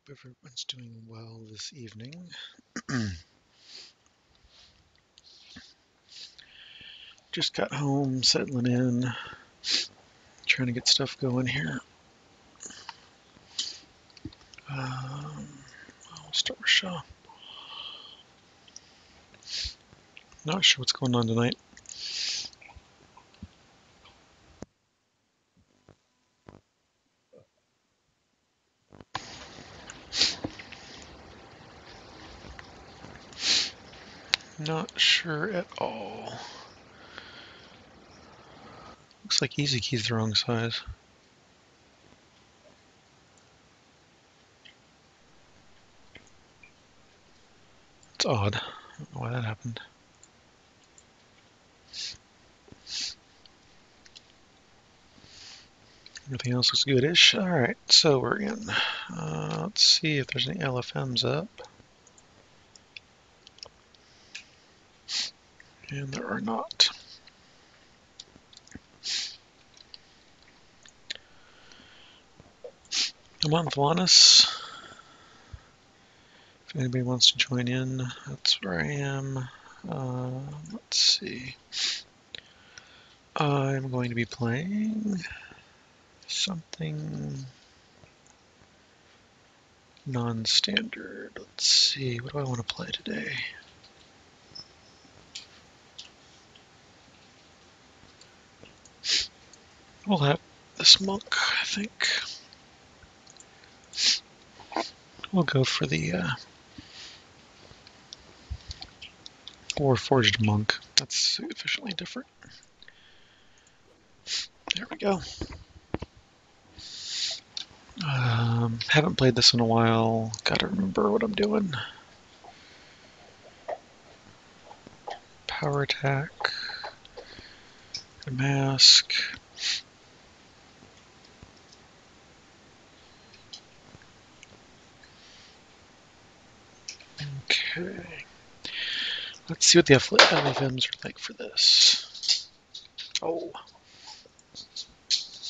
Everyone's doing well this evening. Just got home, settling in, trying to get stuff going here. I'll start with Shaw. Not sure what's going on tonight. Not sure at all. Looks like Easy Key's the wrong size. It's odd. I don't know why that happened. Everything else looks goodish. Alright, so we're in. Let's see if there's any LFMs up. And there are not. I'm on Valanus. If anybody wants to join in, that's where I am. Let's see. I'm going to be playing something non-standard. Let's see, what do I want to play today? We'll have this monk, I think. We'll go for the Warforged monk. That's sufficiently different. There we go. Haven't played this in a while. Gotta remember what I'm doing. Power attack. Mask. Okay. Let's see what the LFMs are like for this. Oh.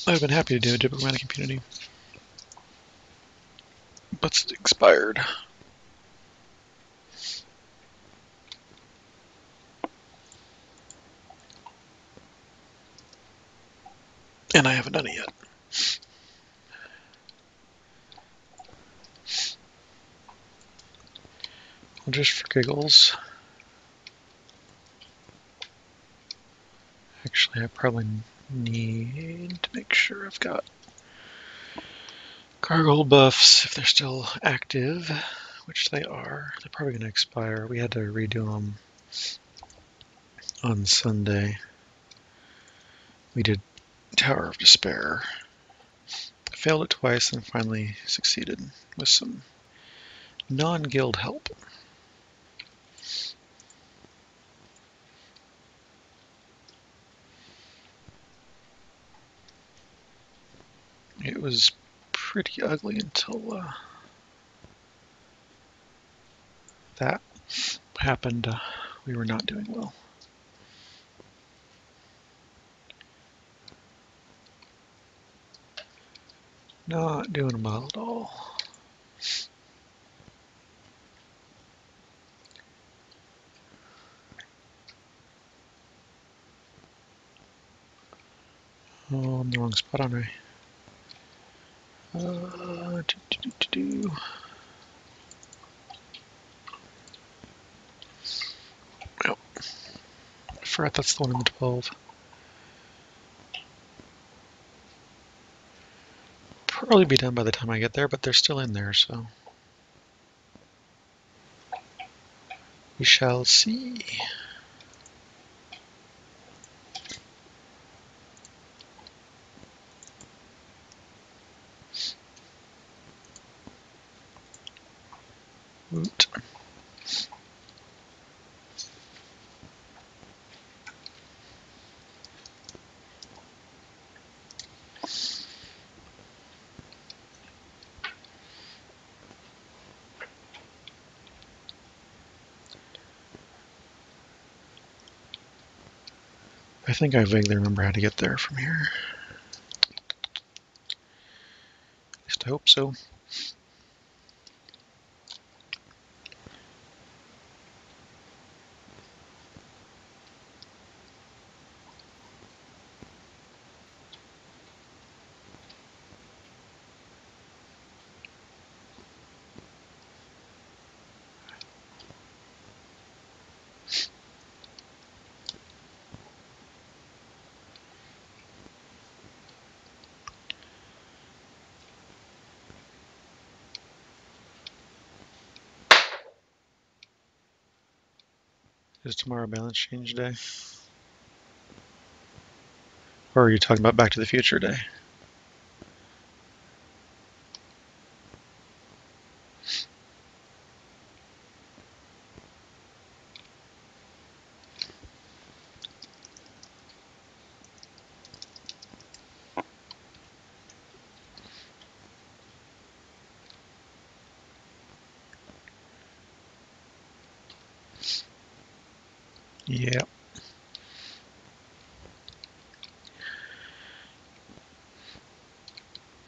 I've been happy to do a diplomatic impunity. But it's expired. And I haven't done it yet. Just for giggles. Actually, I probably need to make sure I've got gargoyle buffs if they're still active, which they are. They're probably going to expire. We had to redo them on Sunday. We did Tower of Despair. I failed it twice and finally succeeded with some non-guild help. It was pretty ugly until that happened. We were not doing well. Not doing well at all. Oh, I'm in the wrong spot, aren't I? Oh, I forgot that's the one in the 12. Probably be done by the time I get there, but they're still in there, so we shall see. Woot. I think I vaguely remember how to get there from here. At least I hope so. Is tomorrow balance change day? Or are you talking about Back to the Future day? Yeah.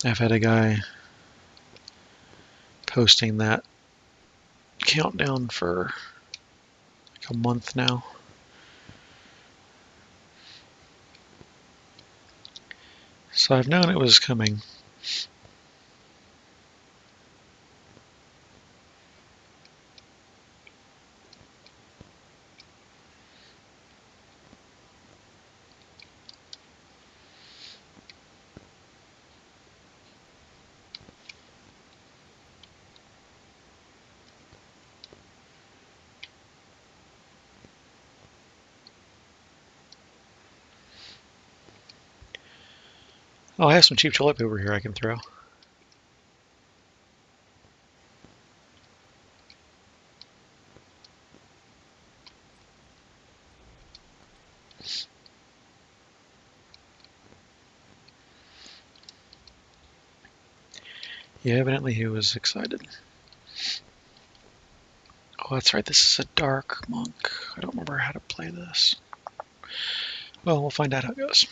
I've had a guy posting that countdown for like a month now. So I've known it was coming. Oh, I have some cheap toilet paper here I can throw. Yeah, evidently he was excited. Oh, that's right, this is a dark monk. I don't remember how to play this. Well, we'll find out how it goes.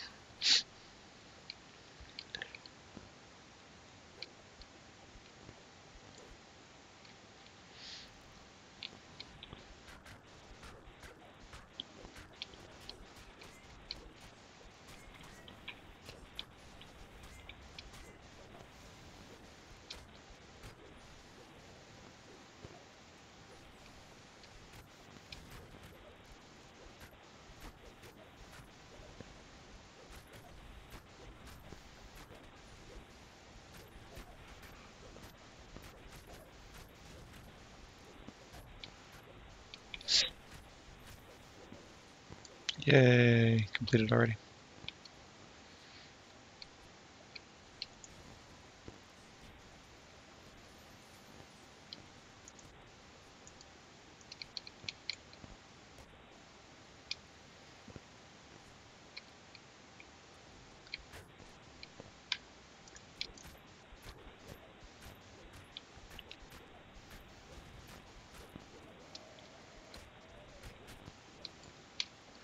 Yay, completed already.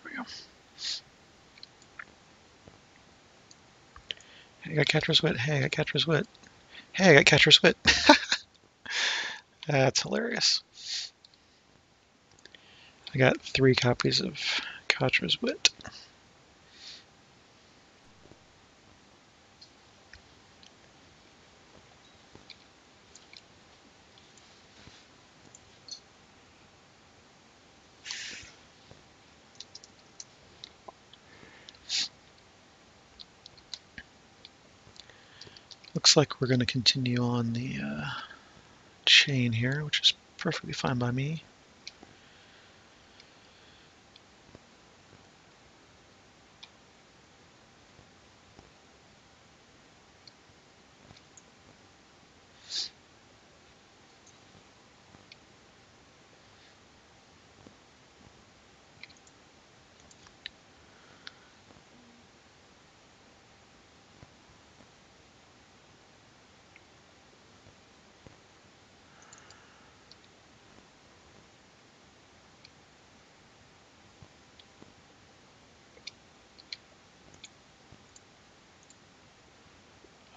There we go. Hey, I got catcher's wit. Hey, I got catcher's wit. Hey, I got catcher's wit. That's hilarious. I got 3 copies of catcher's wit. Looks like we're going to continue on the chain here, which is perfectly fine by me.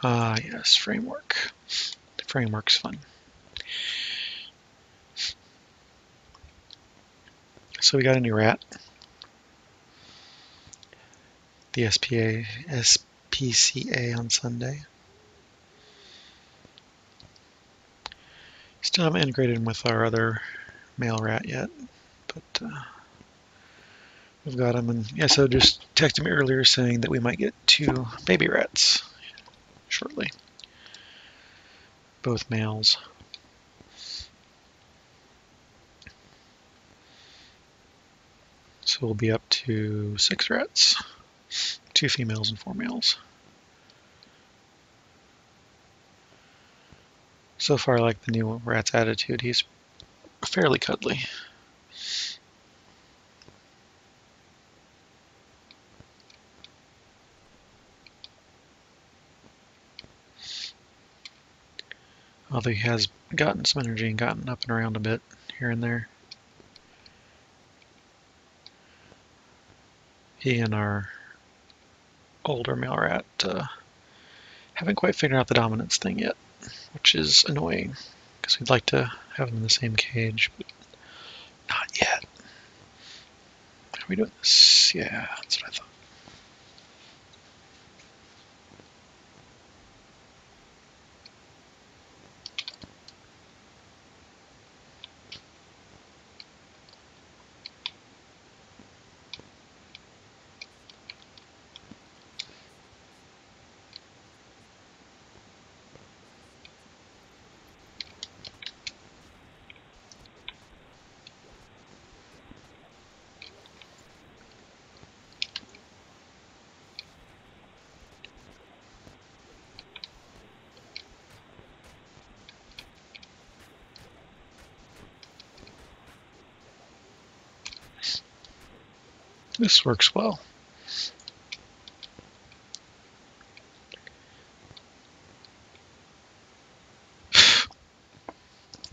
Ah, yes, framework. The framework's fun. So we got a new rat. The SPCA on Sunday. Still haven't integrated him with our other male rat yet, but we've got him. And yeah, so just texted me earlier saying that we might get 2 baby rats shortly. Both males. So we'll be up to 6 rats, 2 females and 4 males. So far, I like the new rat's attitude. He's fairly cuddly. Although he has gotten some energy and gotten up and around a bit here and there. He and our older male rat haven't quite figured out the dominance thing yet, which is annoying because we'd like to have them in the same cage, but not yet. Are we doing this? Yeah, that's what I thought. This works well.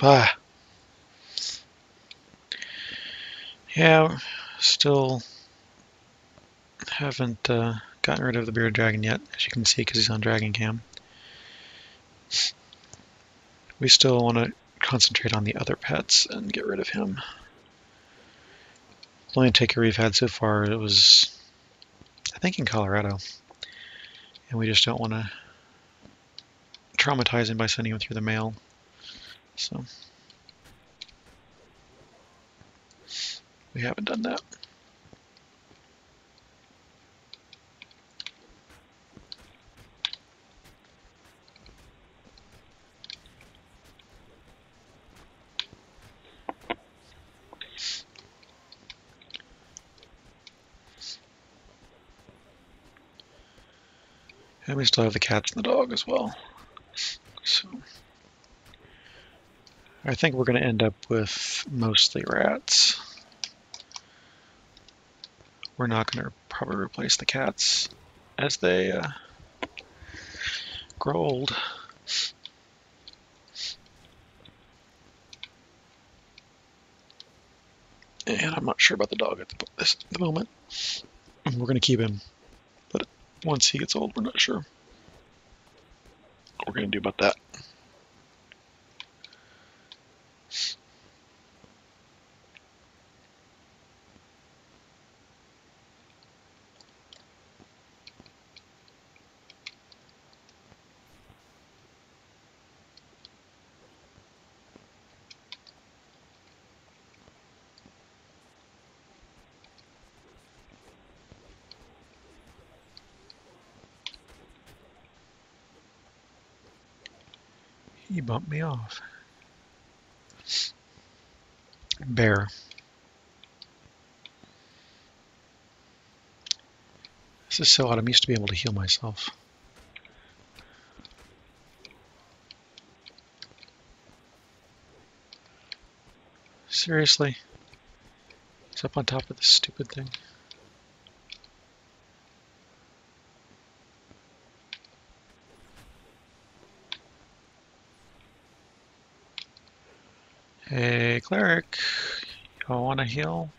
Ah. Yeah, still haven't gotten rid of the bearded dragon yet, as you can see, because he's on Dragon Cam. We still want to concentrate on the other pets and get rid of him. The only taker we've had so far, it was, I think, in Colorado. And we just don't want to traumatize him by sending him through the mail. So we haven't done that. And we still have the cats and the dog as well. So I think we're going to end up with mostly rats. We're not going to probably replace the cats as they grow old. And I'm not sure about the dog at the moment. We're going to keep him, but once he gets old, we're not sure what we're going to do about that. He bumped me off. Bear. This is so odd. I'm used to be able to heal myself. Seriously? It's up on top of this stupid thing. Hey, cleric. You want to heal?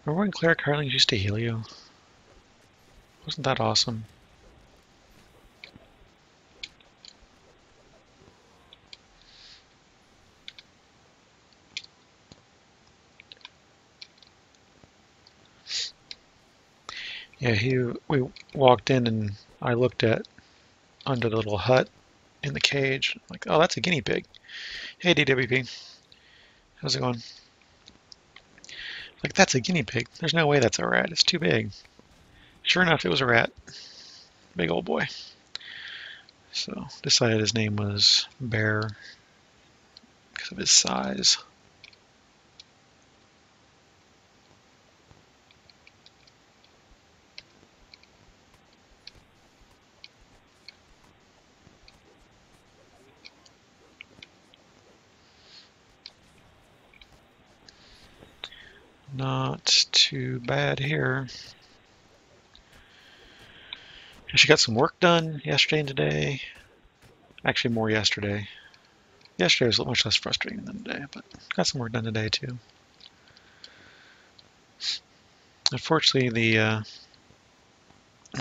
Remember when cleric Harlings used to heal you? Wasn't that awesome? Yeah, we walked in and I looked at under the little hut in the cage. Like, oh, that's a guinea pig. Hey, DWP. How's it going? Like, that's a guinea pig. There's no way that's a rat. It's too big. Sure enough, it was a rat. Big old boy. So, decided his name was Bear because of his size. Not too bad here. She got some work done yesterday and today. Actually, more yesterday. Yesterday was much less frustrating than today, but got some work done today too. Unfortunately, my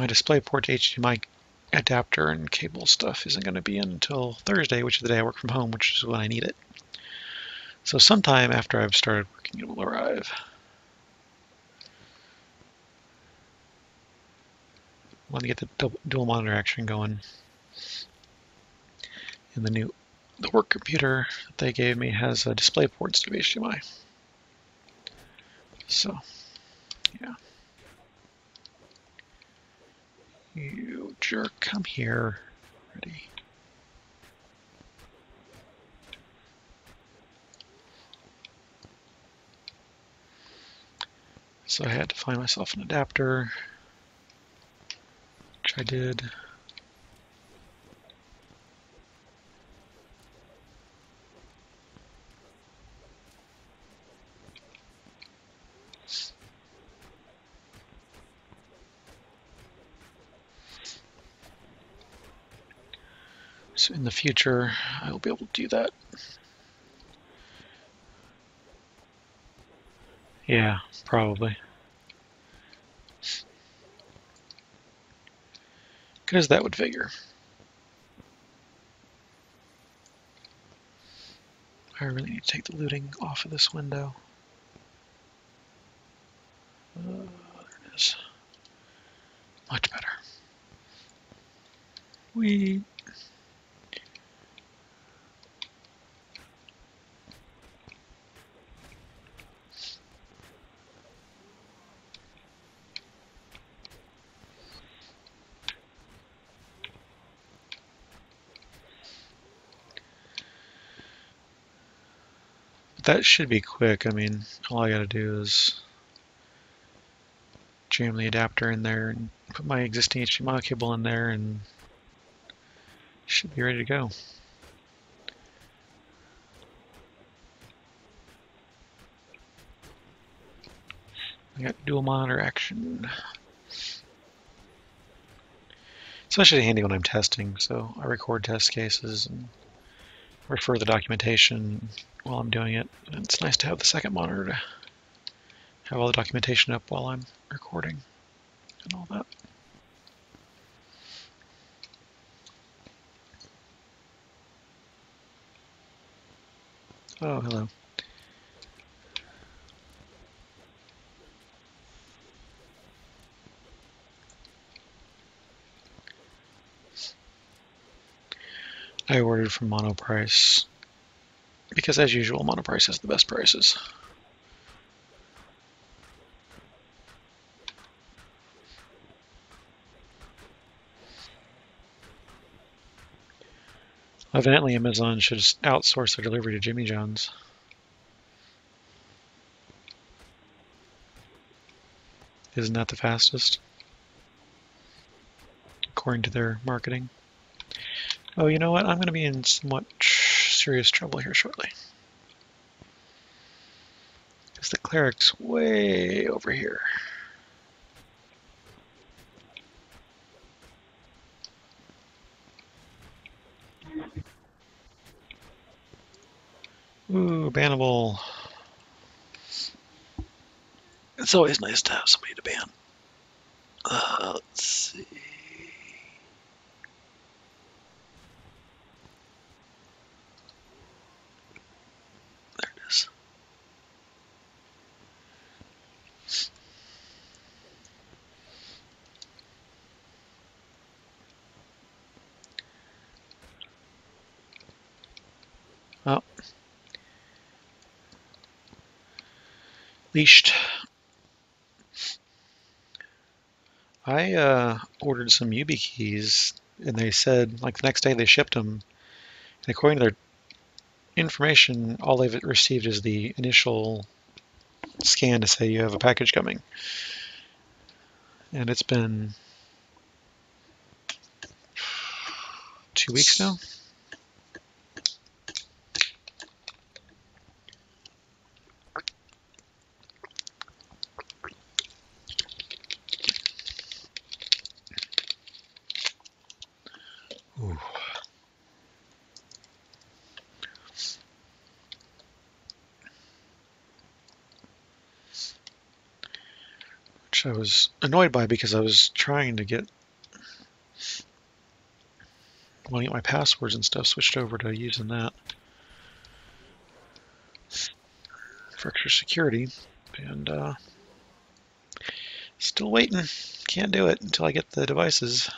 DisplayPort HDMI adapter and cable stuff isn't going to be in until Thursday, which is the day I work from home, which is when I need it. So sometime after I've started working, it will arrive. I want to get the dual monitor action going. And the work computer that they gave me has a DisplayPort instead of HDMI. So, yeah. You jerk, come here. Ready. So I had to find myself an adapter, which I did. So in the future, I will be able to do that. Yeah, probably. Because that would figure. I really need to take the looting off of this window. There it is. Much better. That should be quick. I mean, all I gotta do is jam the adapter in there and put my existing HDMI cable in there and should be ready to go. I got dual monitor action. It's especially handy when I'm testing, so I record test cases and refer the documentation while I'm doing it. And it's nice to have the second monitor to have all the documentation up while I'm recording and all that. Oh, hello. I ordered from Monoprice because, as usual, Monoprice has the best prices. Evidently, Amazon should outsource their delivery to Jimmy John's. Isn't that the fastest? According to their marketing. Oh, you know what? I'm going to be in somewhat serious trouble here shortly. Because the cleric's way over here. Ooh, bannable. It's always nice to have somebody to ban. Let's see. There it is. Oh. Leashed. I ordered some YubiKeys, and they said, like, the next day they shipped them. And according to their information, all they've received is the initial scan to say you have a package coming. And it's been 2 weeks now. Ooh. Which I was annoyed by because I was trying to get my passwords and stuff switched over to using that for extra security, and still waiting. Can't do it until I get the devices.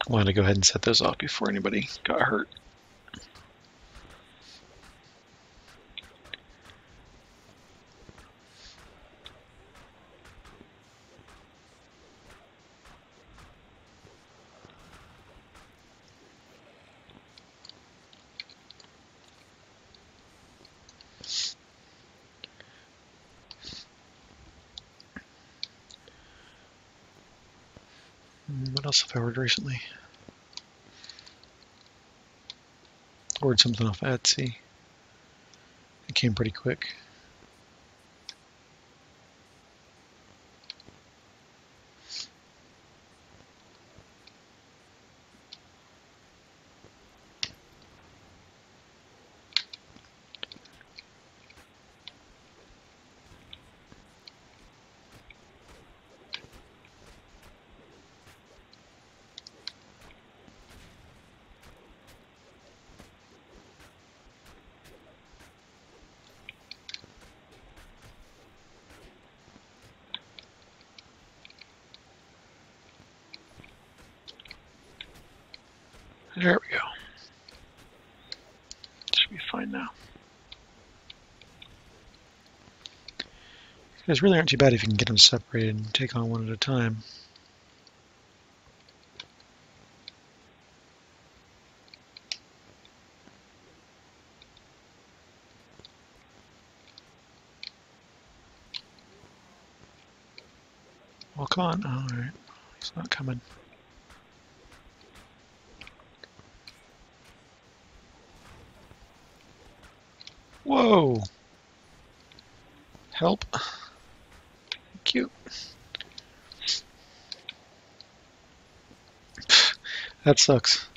Wanted to go ahead and set those off before anybody got hurt. What else have I ordered recently? Ordered something off Etsy. It came pretty quick. There we go. Should be fine now. These really aren't too bad if you can get them separated and take on one at a time. Well, come on. Oh, all right. He's not coming. Whoa! Help. Thank you. That sucks.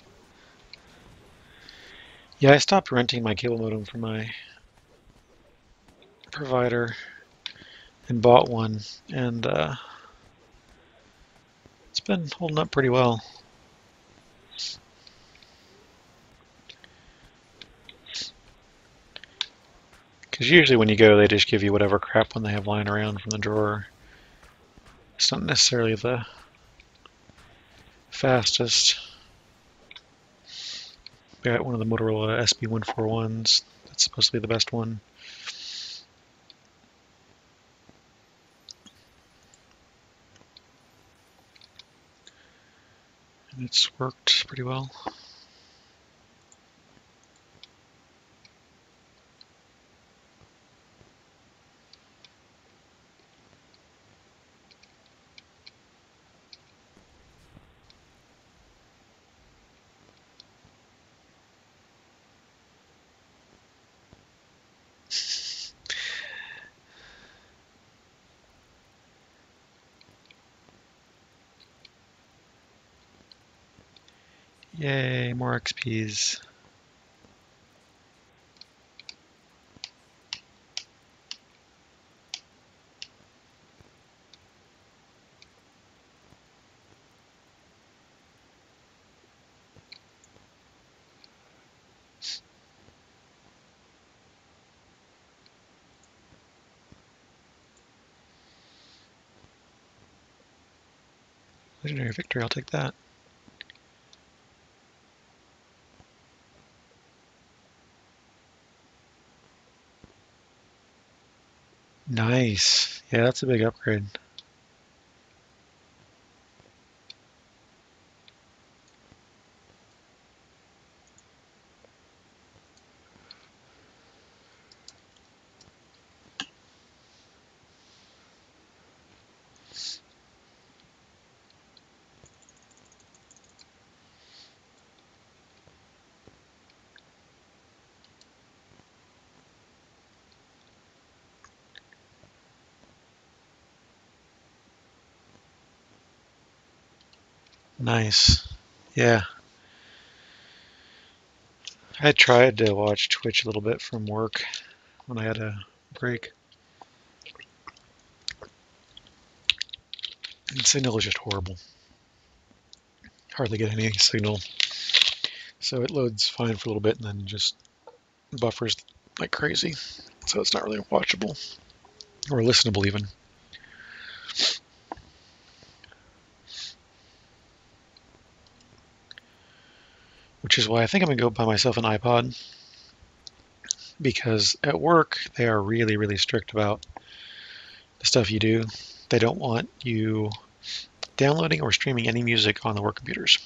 Yeah, I stopped renting my cable modem from my provider and bought one, and it's been holding up pretty well. Because usually when you go, they just give you whatever crap one they have lying around from the drawer. It's not necessarily the fastest. Got one of the Motorola SB141s. That's supposed to be the best one. And it's worked pretty well. Yay, more XPs. Legendary victory, I'll take that. Nice. Yeah, that's a big upgrade. Nice. Yeah. I tried to watch Twitch a little bit from work when I had a break. The signal is just horrible. Hardly get any signal. So it loads fine for a little bit and then just buffers like crazy. So it's not really watchable or listenable even. Which is why I think I'm going to go buy myself an iPod. Because at work, they are really, really strict about the stuff you do. They don't want you downloading or streaming any music on the work computers.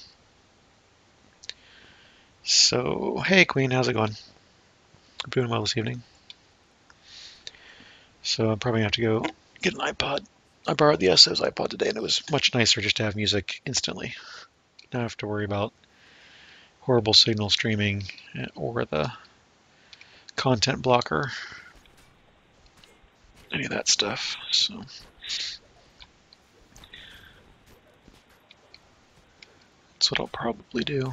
So, hey Queen, how's it going? I'm doing well this evening. So I'm probably going to have to go get an iPod. I borrowed the SO's iPod today, and it was much nicer just to have music instantly. Not have to worry about horrible signal streaming or the content blocker, any of that stuff. So that's what I'll probably do.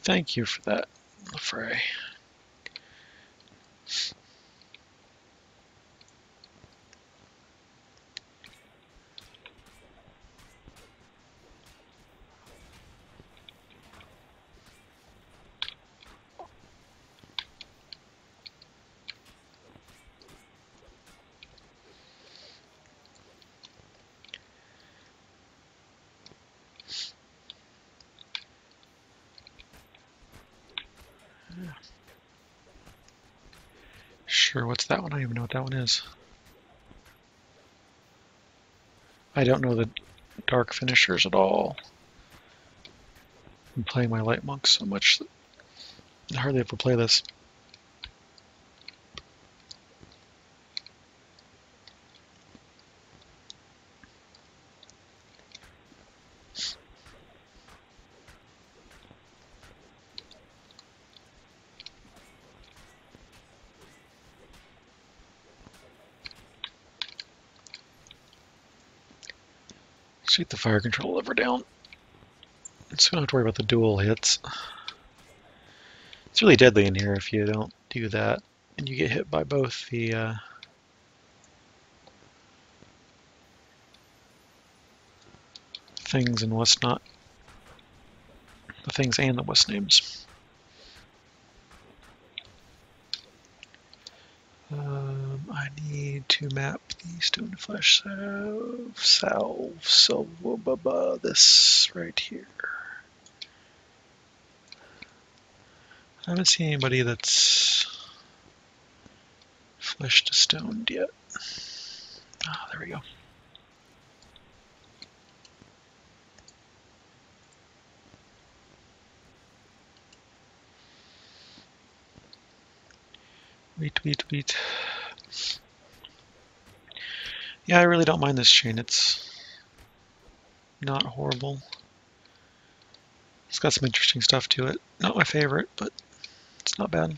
Thank you for that, LaFrey. Sure, what's that one? I don't even know what that one is. I don't know the dark finishers at all. I'm playing my light monk so much that I hardly ever play this. Shoot the fire control lever down. So we don't have to worry about the dual hits. It's really deadly in here if you don't do that. And you get hit by both the things and what's not. The things and the what's names. I need to map the stone flesh salve, this right here. I haven't seen anybody that's fleshed to stoned yet. Ah, there we go. Wait. Yeah, I really don't mind this chain. It's not horrible. It's got some interesting stuff to it. Not my favorite, but it's not bad.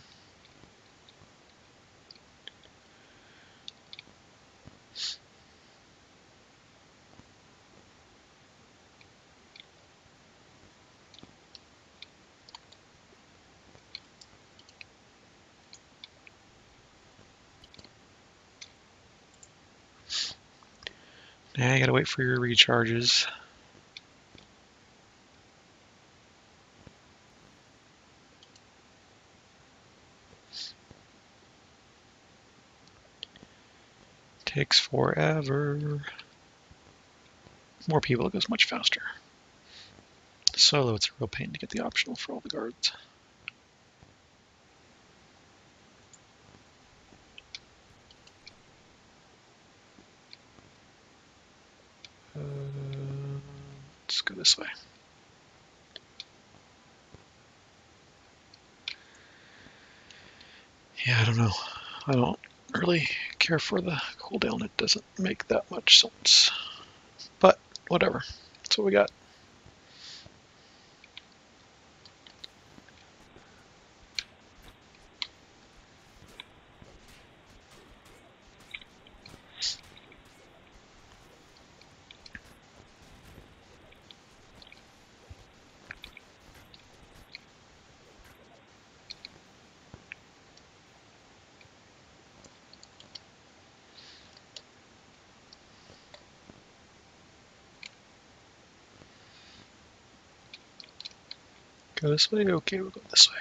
Now you gotta wait for your recharges. Takes forever. More people, it goes much faster. Solo, it's a real pain to get the optional for all the guards. Let's go this way. Yeah, I don't know. I don't really care for the cooldown. It doesn't make that much sense. But whatever. That's what we got. Go this way? Okay, we'll go this way.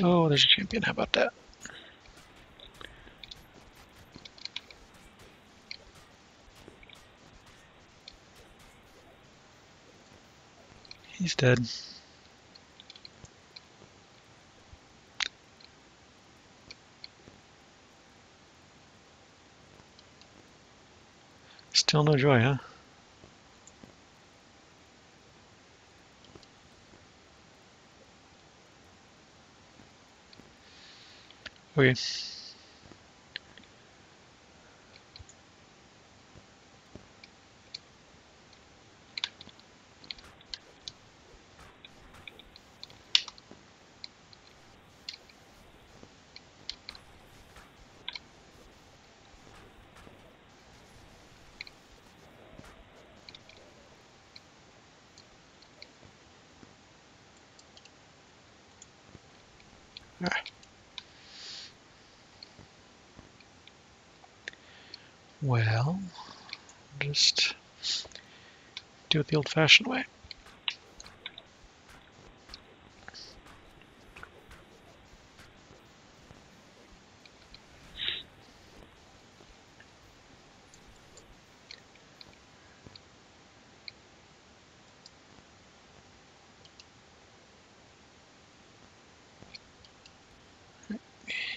Oh, there's a champion. How about that? He's dead. Still no joy, huh? Okay. Ah. Well, just do it the old-fashioned way.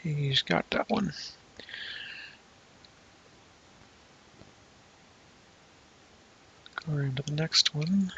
He's got that one. Go around to the next one.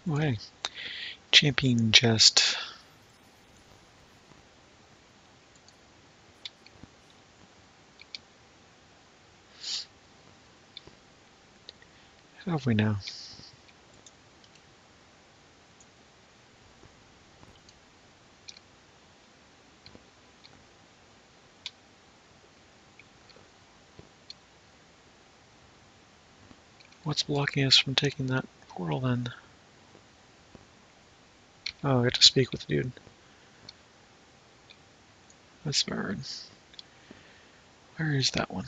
Oh, hey. Champion chest. How have we now? What's blocking us from taking that portal then? Oh, I got to speak with the dude. That's bad. Where is that one?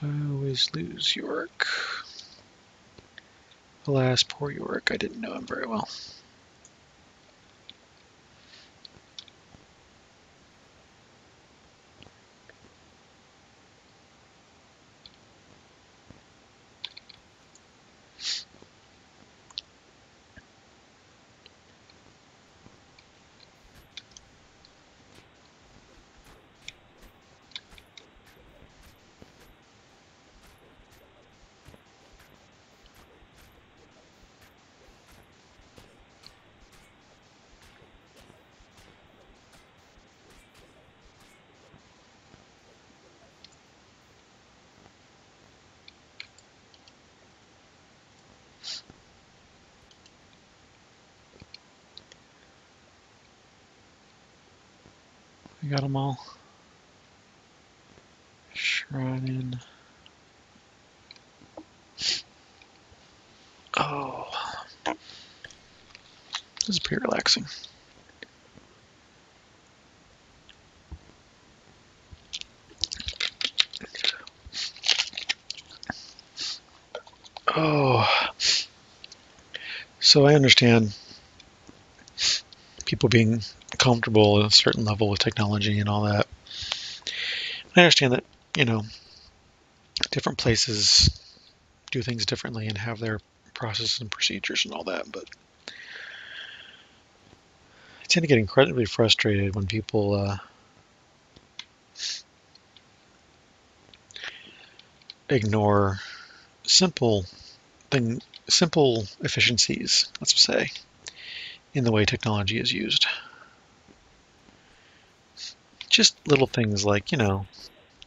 I always lose York. Alas, poor York. I didn't know him very well. We got them all. Shrine. Oh, this is pretty relaxing. Oh, so I understand people being comfortable at a certain level with technology and all that. I understand that, you know, different places do things differently and have their processes and procedures and all that, but I tend to get incredibly frustrated when people ignore simple simple efficiencies, let's say, in the way technology is used. Just little things like, you know,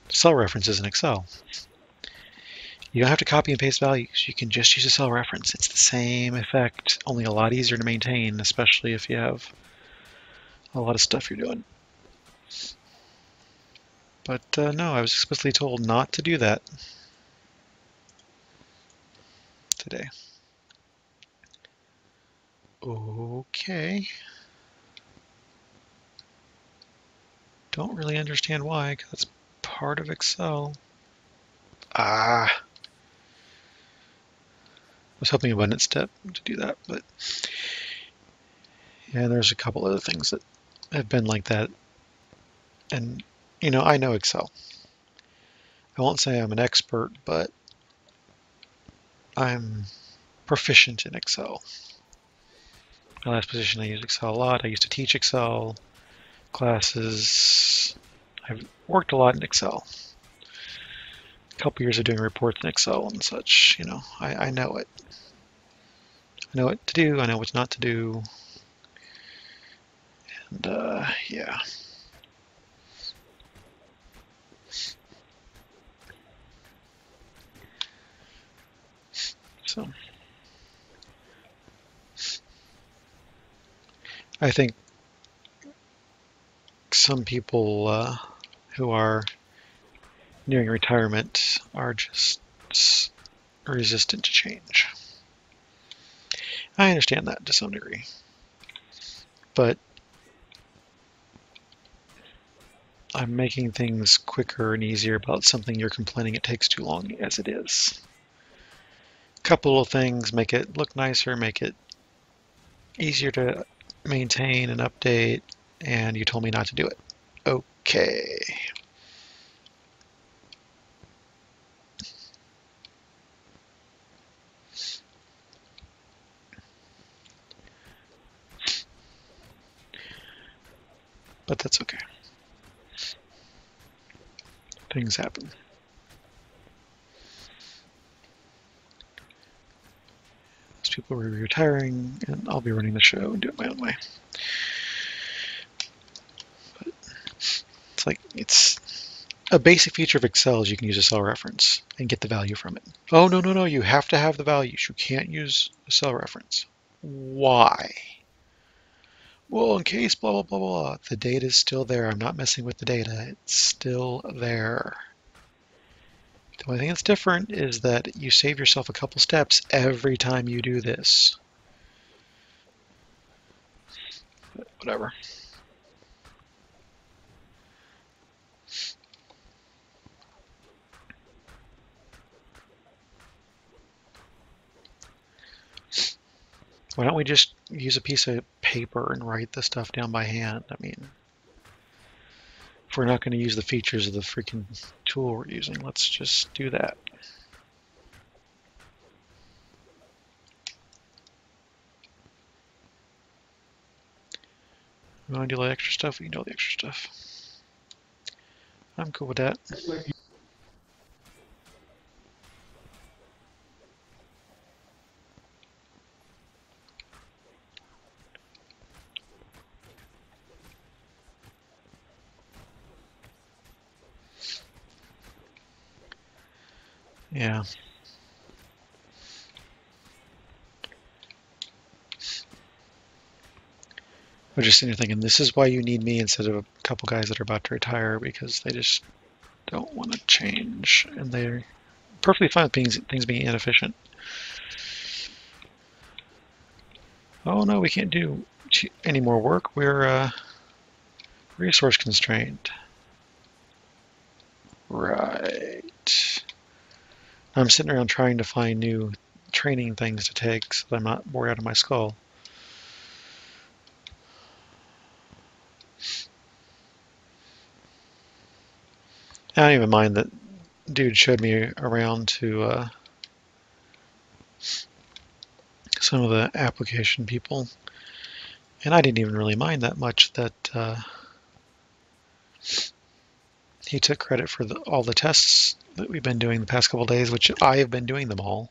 cell references in Excel. You don't have to copy and paste values. You can just use a cell reference. It's the same effect, only a lot easier to maintain, especially if you have a lot of stuff you're doing. But no, I was explicitly told not to do that today. Okay. Don't really understand why, because that's part of Excel. Ah. I was hoping Abundant Step to do that, but yeah, there's a couple other things that have been like that. And, you know, I know Excel. I won't say I'm an expert, but I'm proficient in Excel. My last position, I used Excel a lot. I used to teach Excel classes. I've worked a lot in Excel. A couple years of doing reports in Excel and such. You know, I know it. I know what to do. I know what not to do. And yeah. So I think some people who are nearing retirement are just resistant to change. I understand that to some degree, but I'm making things quicker and easier about something you're complaining it takes too long as it is. A couple of things make it look nicer, make it easier to maintain and update, and you told me not to do it. Okay. But that's okay. Things happen. Those people will be retiring, and I'll be running the show and do it my own way. But it's a basic feature of Excel is you can use a cell reference and get the value from it. Oh, no, you have to have the values. You can't use a cell reference. Why? Well, in case blah, blah, blah, blah, the data is still there. I'm not messing with the data. It's still there. The only thing that's different is that you save yourself a couple steps every time you do this. But whatever. Why don't we just use a piece of paper and write the stuff down by hand? I mean, if we're not going to use the features of the freaking tool we're using, let's just do that. You want to do all the extra stuff? We can do all the extra stuff. I'm cool with that. Yeah. I'm just sitting here thinking, this is why you need me instead of a couple guys that are about to retire, because they just don't want to change, and they're perfectly fine with things being inefficient. Oh no, we can't do any more work. We're resource constrained. Right. I'm sitting around trying to find new training things to take so that I'm not bored out of my skull. I don't even mind that dude showed me around to some of the application people, and I didn't even really mind that much that he took credit for all the tests that we've been doing the past couple of days, which I have been doing them all.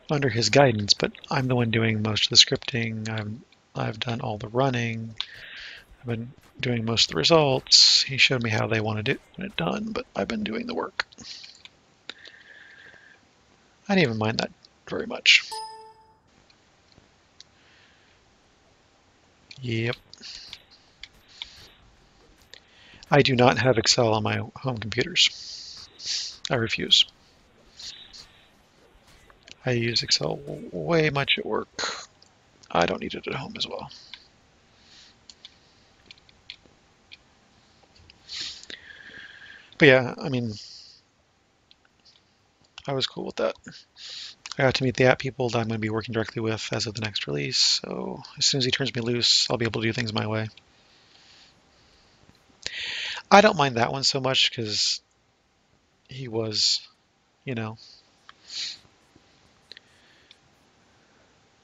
Under his guidance, but I'm the one doing most of the scripting. I've done all the running. I've been doing most of the results. He showed me how they wanted it done, but I've been doing the work. I didn't even mind that very much. Yep. I do not have Excel on my home computers. I refuse. I use Excel way much at work. I don't need it at home as well. But yeah, I mean, I was cool with that. I got to meet the app people that I'm going to be working directly with as of the next release. So as soon as he turns me loose, I'll be able to do things my way. I don't mind that one so much because he was, you know,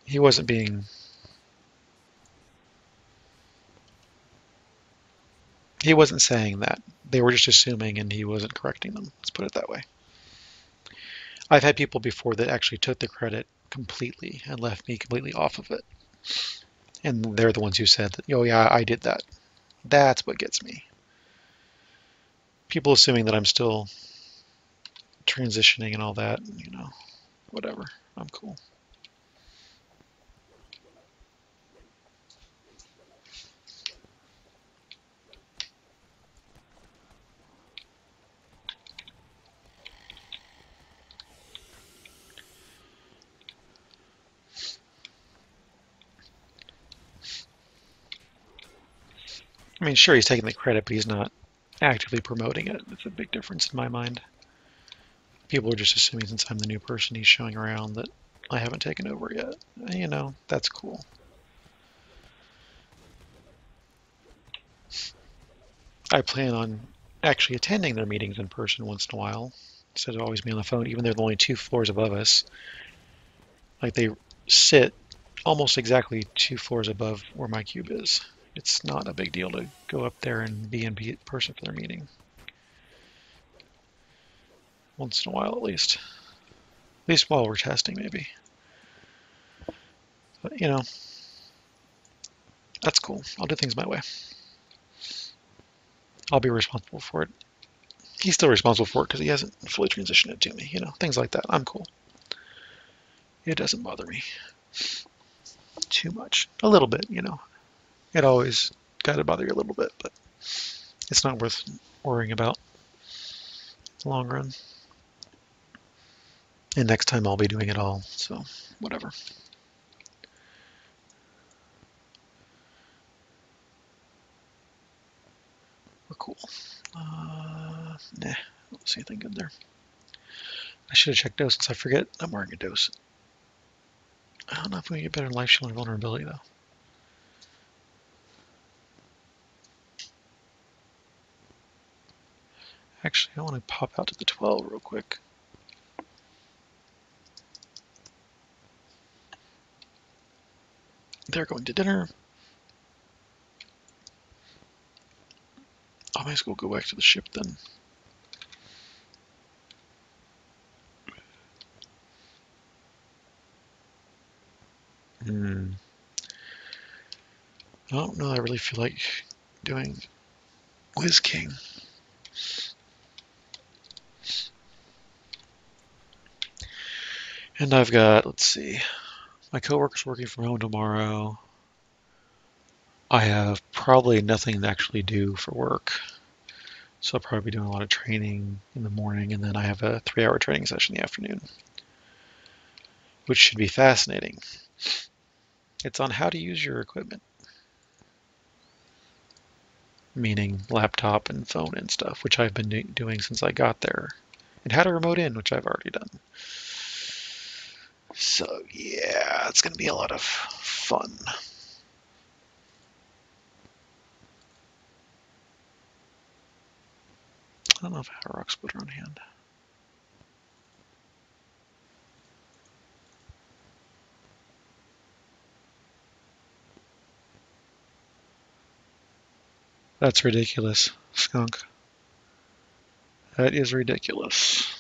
he wasn't being, he wasn't saying that. They were just assuming and he wasn't correcting them. Let's put it that way. I've had people before that actually took the credit completely and left me completely off of it. And they're the ones who said that, oh yeah, I did that. That's what gets me. People assuming that I'm still transitioning and all that, whatever. I'm cool. I mean, sure, he's taking the credit, but he's not actively promoting it. It's a big difference in my mind. People are just assuming since I'm the new person he's showing around that I haven't taken over yet. That's cool. I plan on actually attending their meetings in person once in a while instead of always being on the phone, even though they're only 2 floors above us. Like they sit almost exactly 2 floors above where my cube is. It's not a big deal to go up there and be in person for their meeting. Once in a while, at least. At least while we're testing, maybe. But, that's cool. I'll do things my way. I'll be responsible for it. He's still responsible for it because he hasn't fully transitioned it to me. Things like that. I'm cool. It doesn't bother me too much. A little bit. It always got to bother you a little bit, but it's not worth worrying about in the long run. And next time I'll be doing it all, so whatever. We're cool. Nah, I don't see anything good there. I should have checked dose since I forget I'm wearing a dose. I don't know if we can get better life shield and vulnerability though. Actually, I want to pop out to the 12 real quick. They're going to dinner. I might as well go back to the ship then. I don't know. I really feel like doing Whiz King. And I've got, let's see, my coworker's working from home tomorrow. I have probably nothing to actually do for work. So I'll probably be doing a lot of training in the morning, and then I have a 3-hour training session in the afternoon, which should be fascinating. It's on how to use your equipment, meaning laptop and phone and stuff, which I've been doing since I got there, and how to remote in, which I've already done. So yeah, it's going to be a lot of fun. I don't know if I have a rock splitter on hand. That's ridiculous, skunk. That is ridiculous.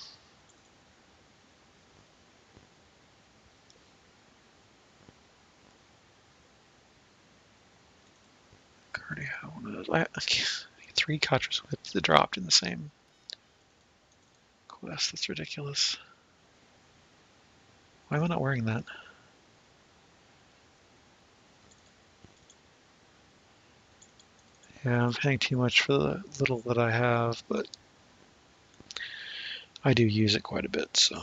I already have one of those. I 3 Cotras whips that dropped in the same quest. That's ridiculous. Why am I not wearing that? Yeah, I'm paying too much for the little that I have, but I do use it quite a bit, so.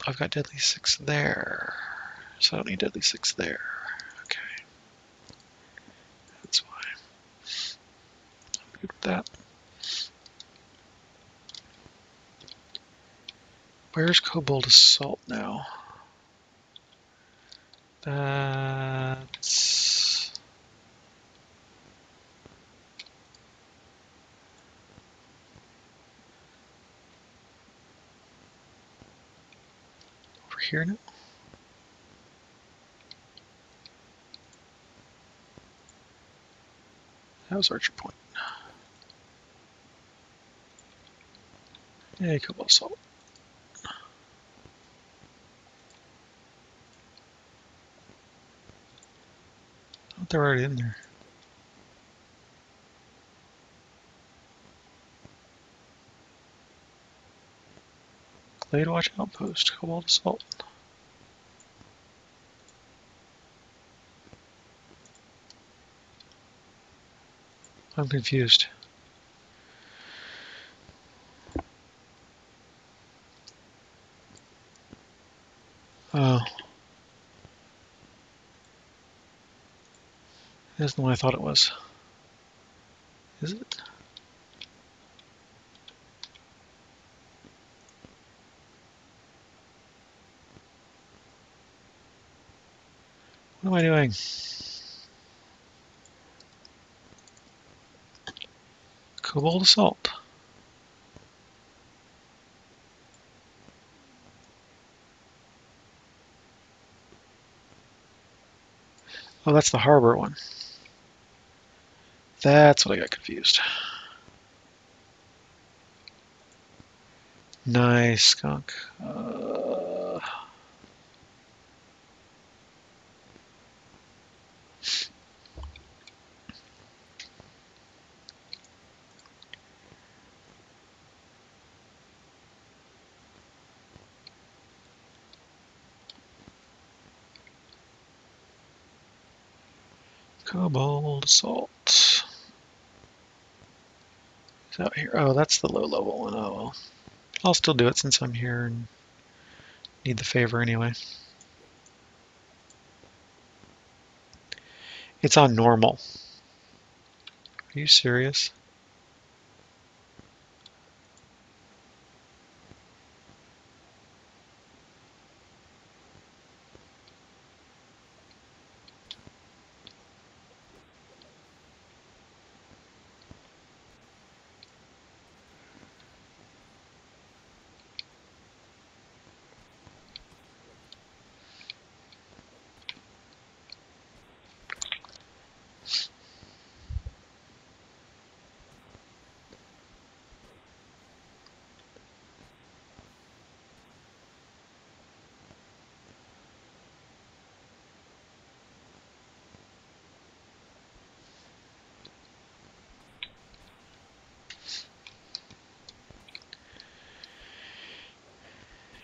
I've got Deadly 6 there, so I don't need Deadly 6 there. Okay. That's why. I'm good with that. Where's Cobalt Assault now? That's... over here now? That was Archer Point. Hey, Cobalt Assault. Oh, they're already in there. Glade Watch Outpost, Cobalt Assault. I'm confused. Oh. That's not what I thought it was. Is it? What am I doing? Cobalt Assault. Oh, that's the harbor one. That's what I got confused. Nice, skunk. Cobalt Assault. It's out here. Oh, that's the low level one. Oh well. I'll still do it since I'm here and need the favor anyway. It's on normal. Are you serious?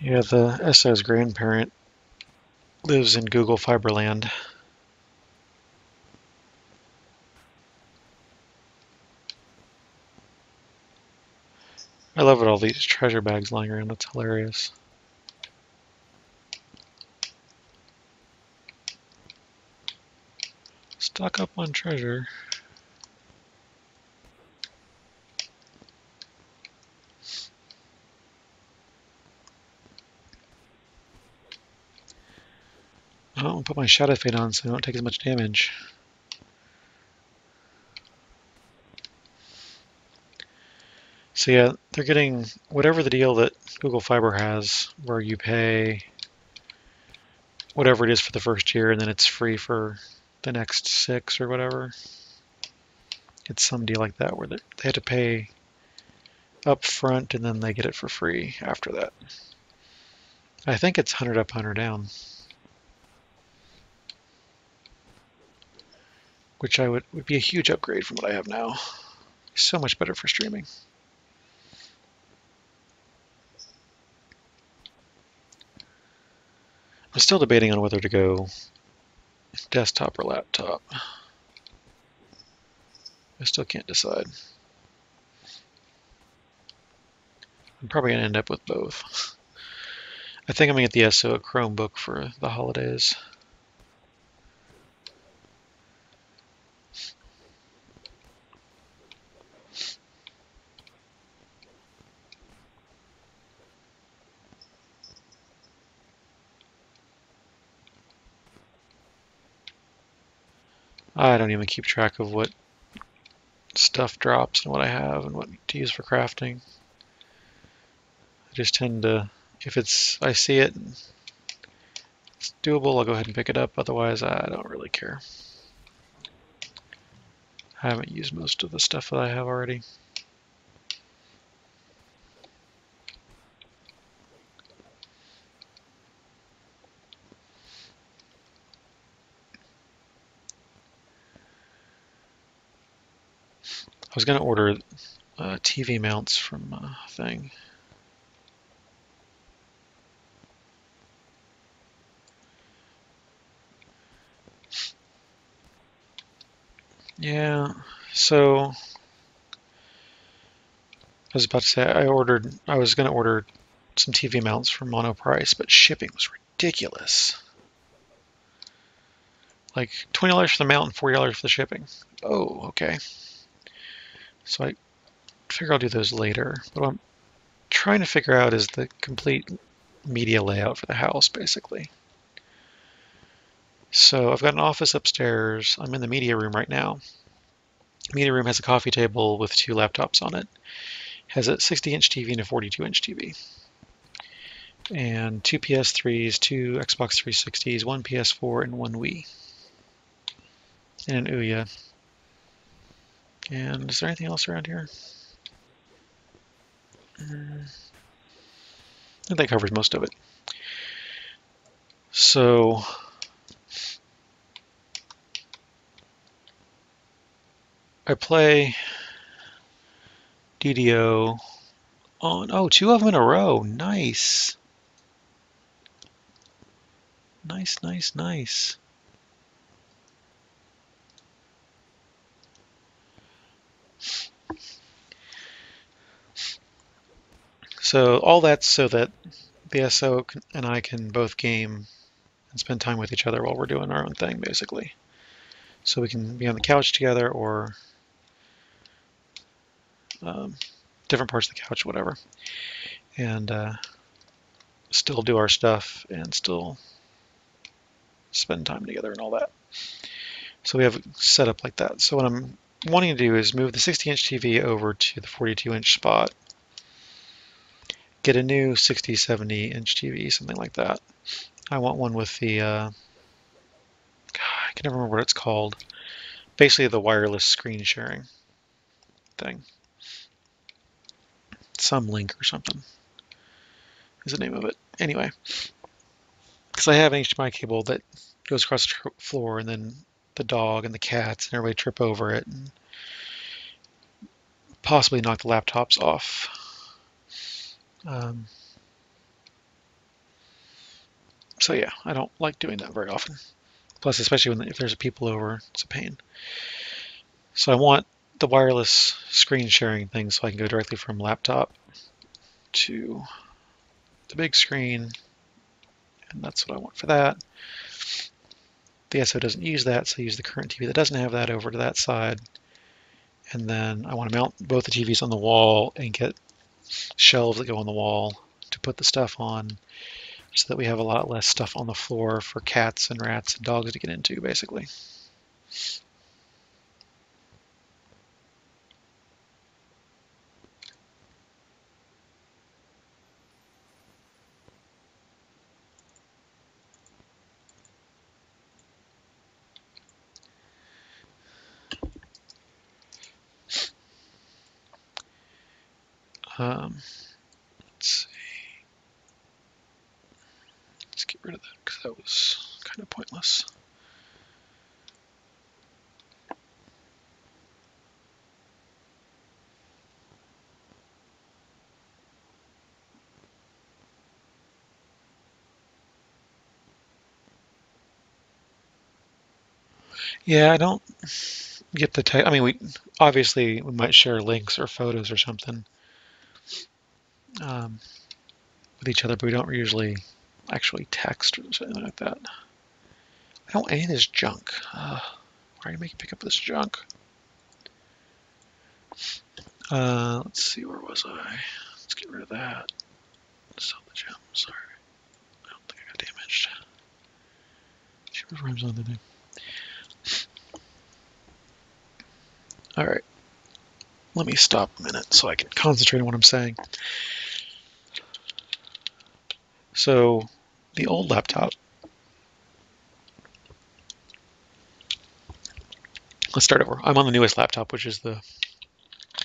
Yeah, the SO's grandparent lives in Google Fiberland. I love it, all these treasure bags lying around. That's hilarious. Stock up on treasure. Oh, I'll put my shadow fade on so I don't take as much damage. So yeah, they're getting whatever the deal that Google Fiber has, where you pay whatever it is for the first year and then it's free for the next 6 or whatever. It's some deal like that where they have to pay up front and then they get it for free after that. I think it's 100 up, 100 down, which would be a huge upgrade from what I have now. So much better for streaming. I'm still debating on whether to go desktop or laptop. I still can't decide. I'm probably going to end up with both. I think I'm going to get the SO a Chromebook for the holidays. I don't even keep track of what stuff drops and what I have and what to use for crafting. I just tend to, if I see it, it's doable, I'll go ahead and pick it up. Otherwise, I don't really care. I haven't used most of the stuff that I have already. I was going to order TV mounts from a thing. Yeah, so I was about to say I was going to order some TV mounts from Monoprice, but shipping was ridiculous. Like $20 for the mount and $40 for the shipping. Oh, okay. So I figure I'll do those later. But what I'm trying to figure out is the complete media layout for the house, basically. So I've got an office upstairs. I'm in the media room right now. The media room has a coffee table with 2 laptops on it. Has a 60-inch TV and a 42-inch TV. And 2 PS3s, 2 Xbox 360s, 1 PS4, and 1 Wii. And an Ouya. And is there anything else around here? I think that covers most of it. So I play DDO on, 2 of them in a row. Nice. Nice, nice, nice. So all that's so that the SO and I can both game and spend time with each other while we're doing our own thing, basically. So we can be on the couch together or different parts of the couch, whatever, and still do our stuff and still spend time together and all that. So we have it set up like that. So what I'm wanting to do is move the 60-inch TV over to the 42-inch spot, get a new 60, 70-inch TV, something like that. I want one with the, I can never remember what it's called. Basically the wireless screen sharing thing. Some link or something is the name of it. Anyway, because I have an HDMI cable that goes across the floor and then the dog and the cats and everybody trip over it and possibly knock the laptops off. So yeah, I don't like doing that very often. Plus, especially if there's people over, it's a pain. So I want the wireless screen sharing thing so I can go directly from laptop to the big screen, and that's what I want for that. The SO doesn't use that, so I use the current TV that doesn't have that over to that side. And then I want to mount both the TVs on the wall and get shelves that go on the wall to put the stuff on so that we have a lot less stuff on the floor for cats and rats and dogs to get into, basically. Let's see. Let's get rid of that because that was kind of pointless. Yeah, I don't get the type. I mean, we might share links or photos or something um, with each other, but we don't usually actually text or something like that. I don't want any of this junk. Why are you making pick up this junk? Let's see, where was I? Let's get rid of that. Sell the gem. Sorry, I don't think I got damaged. She was rhymes on the name. All right, let me stop a minute so I can concentrate on what I'm saying. So, the old laptop. Let's start over. I'm on the newest laptop, which is the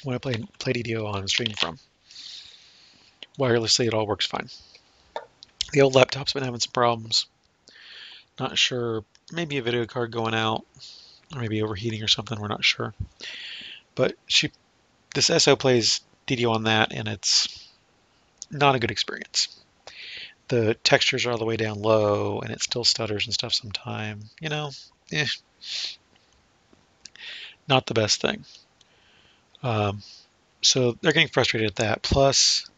one I played EDO on and stream from. Wirelessly, it all works fine. The old laptop's been having some problems. Not sure. Maybe a video card going out, or maybe overheating or something. We're not sure. But this SO plays DDO on that, and it's not a good experience. The textures are all the way down low, and it still stutters and stuff sometime. Not the best thing. So they're getting frustrated at that. Plus,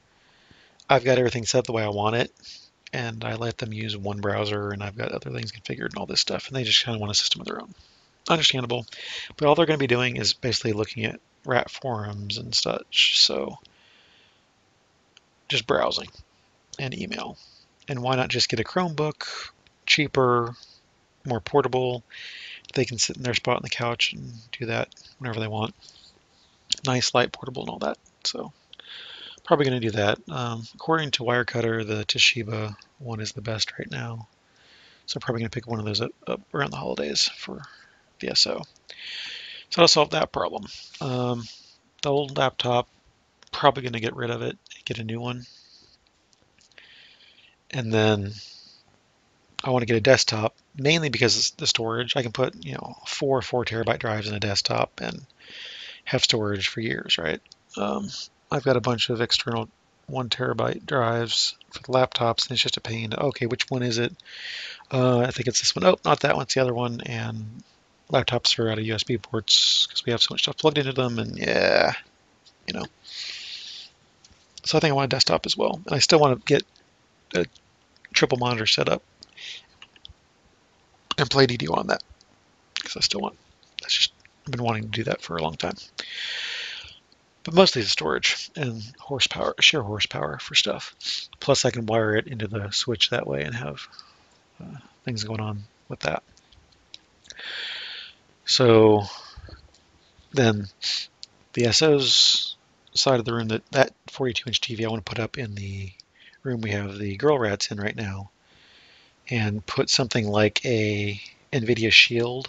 I've got everything set the way I want it, and I let them use one browser, and I've got other things configured and all this stuff, and they just kind of want a system of their own. Understandable. But all they're going to be doing is basically looking at rat forums and such. So just browsing and email. And why not just get a Chromebook, cheaper, more portable? They can sit in their spot on the couch and do that whenever they want. Nice, light, portable, and all that. So probably going to do that. According to Wirecutter, the Toshiba one is the best right now. So I'm probably going to pick one of those up around the holidays for the SO. So that'll solve that problem. The old laptop, probably going to get rid of it, get a new one. And then I want to get a desktop, mainly because it's the storage. I can put, 4 terabyte drives in a desktop and have storage for years, right? I've got a bunch of external 1 terabyte drives for the laptops, and it's just a pain. Okay, which one is it? I think it's this one. Oh, not that one. It's the other one. And laptops are out of USB ports because we have so much stuff plugged into them, and yeah, you know. So I think I want a desktop as well, and I still want to get a triple monitor set up and play DDO on that because I still want. I've been wanting to do that for a long time. But mostly the storage and sheer horsepower for stuff. Plus, I can wire it into the switch that way and have things going on with that. So then the SO's side of the room, that 42-inch TV I want to put up in the room we have the girl rats in right now, and put something like a NVIDIA Shield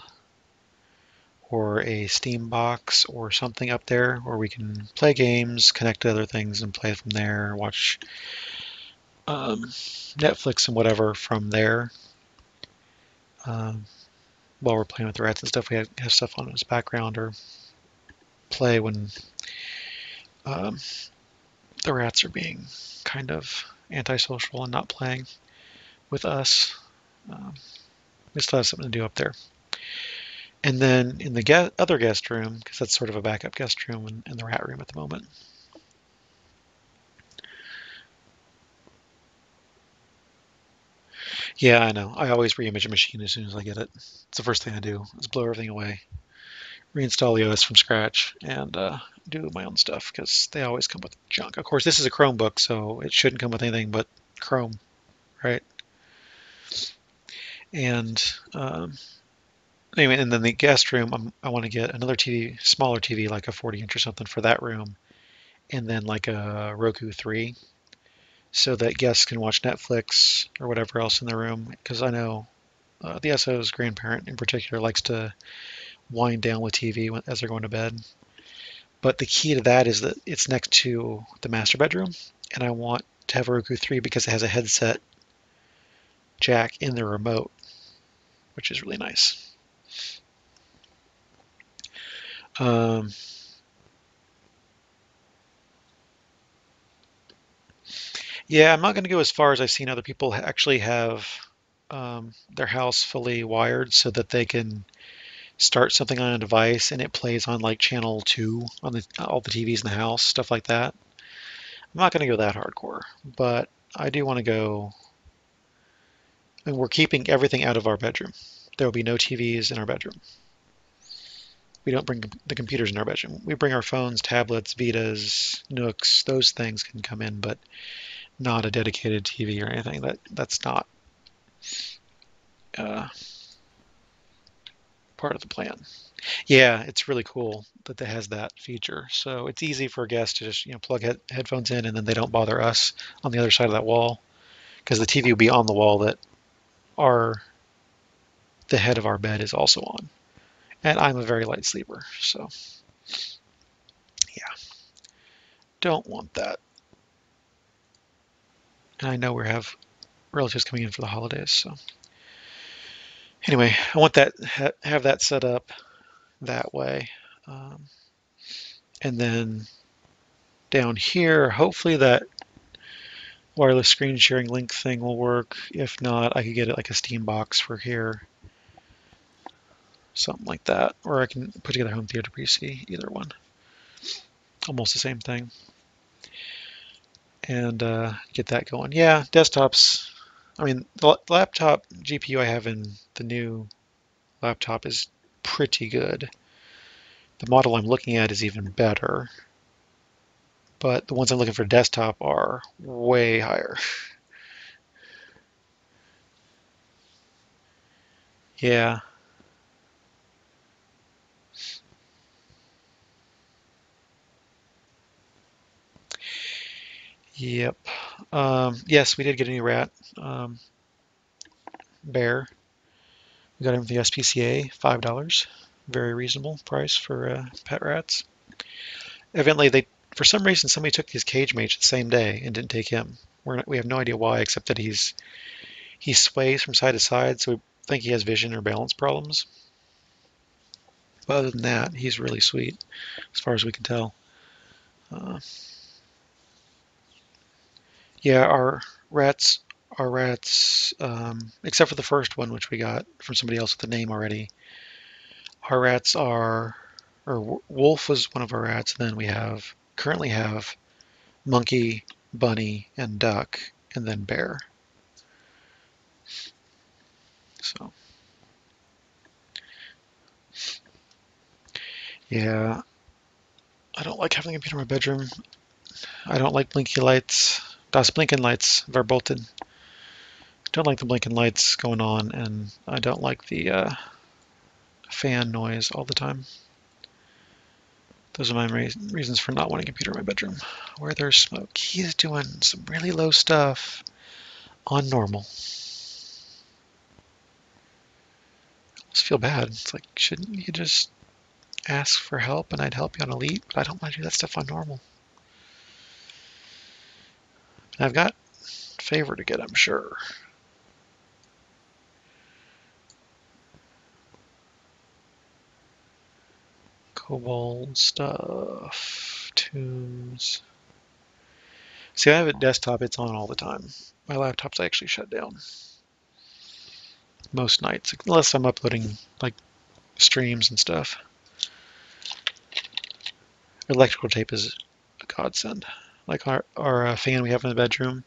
or a Steam box or something up there where we can play games, connect to other things, and play from there, watch Netflix and whatever from there. While we're playing with the rats and stuff, we have stuff on as background or play when the rats are being kind of antisocial and not playing with us. We still have something to do up there. And then in the other guest room, because that's sort of a backup guest room in the rat room at the moment. Yeah, I know. I always reimage a machine as soon as I get it. It's the first thing I do is blow everything away, reinstall the OS from scratch, and do my own stuff because they always come with junk. Of course, this is a Chromebook, so it shouldn't come with anything but Chrome, right? And anyway, and then the guest room, I want to get another TV, smaller TV, like a 40-inch or something for that room, and then like a Roku 3, so that guests can watch Netflix or whatever else in the room. Because I know the SO's grandparent in particular likes to wind down with TV as they're going to bed. But the key to that is that it's next to the master bedroom, and I want to have a Roku 3 because it has a headset jack in the remote, which is really nice. Um, yeah, I'm not going to go as far as I've seen other people actually have their house fully wired so that they can start something on a device and it plays on like channel 2 on all the TVs in the house, stuff like that. I'm not going to go that hardcore, but I do want to go. And we're keeping everything out of our bedroom. There will be no TVs in our bedroom. We don't bring the computers in our bedroom. We bring our phones, tablets, Vitas, Nooks. Those things can come in, but not a dedicated TV or anything. That's not uh, part of the plan. Yeah, it's really cool that it has that feature. So it's easy for a guest to just plug headphones in, and then they don't bother us on the other side of that wall because the TV will be on the wall that our the head of our bed is also on. And I'm a very light sleeper, so yeah, don't want that. And I know we have relatives coming in for the holidays, so anyway, I want that have that set up that way. Um, and then down here, hopefully that wireless screen sharing link thing will work. If not, I could get it like a Steam box for here, something like that, or I can put together a home theater PC, either one, almost the same thing, and get that going. Yeah, desktops. I mean, the laptop GPU I have in the new laptop is pretty good. The model I'm looking at is even better, but the ones I'm looking for desktop are way higher. Yeah. Yep. Yes, we did get a new rat. Bear. We got him from the SPCA, $5. Very reasonable price for pet rats. Evidently, for some reason, somebody took his cage mate the same day and didn't take him. We have no idea why, except that he sways from side to side, so we think he has vision or balance problems. But other than that, he's really sweet, as far as we can tell. Uh, yeah, our rats, except for the first one, which we got from somebody else with the name already. Our rats are, or Wolf was one of our rats. And then we currently have Monkey, Bunny, and Duck, and then Bear. So yeah, I don't like having a computer in my bedroom. I don't like blinky lights. Das blinken lights verboten. Don't like the blinking lights going on, and I don't like the fan noise all the time. Those are my reasons for not wanting a computer in my bedroom. Where there's smoke, he's doing some really low stuff on normal. I just feel bad. It's like, shouldn't you just ask for help and I'd help you on Elite? But I don't want to do that stuff on normal. And I've got favor to get, I'm sure. Cobalt stuff, tunes. See, I have a desktop, it's on all the time. My laptop's actually shut down. most nights, unless I'm uploading like streams and stuff. Electrical tape is a godsend. Like our fan we have in the bedroom.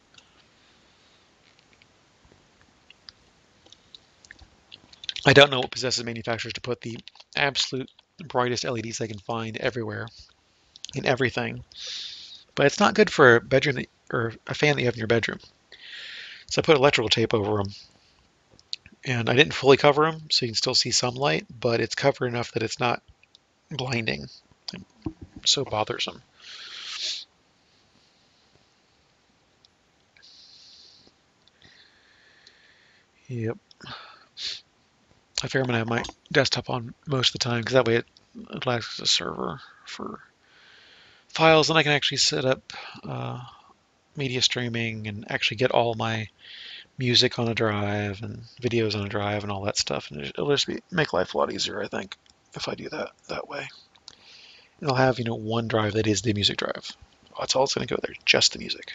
I don't know what possesses manufacturers to put the absolute brightest LEDs they can find everywhere in everything, but it's not good for a bedroom or a fan that you have in your bedroom. So I put electrical tape over them, and I didn't fully cover them, so you can still see some light, but it's covered enough that it's not blinding and so bothersome. Yep. I figure I'm gonna have my desktop on most of the time because that way it acts as a server for files, and I can actually set up media streaming and actually get all my music on a drive and videos on a drive and all that stuff. And it'll just make life a lot easier, I think, if I do that way. And I'll have, one drive that is the music drive. That's all it's going to go there, just the music.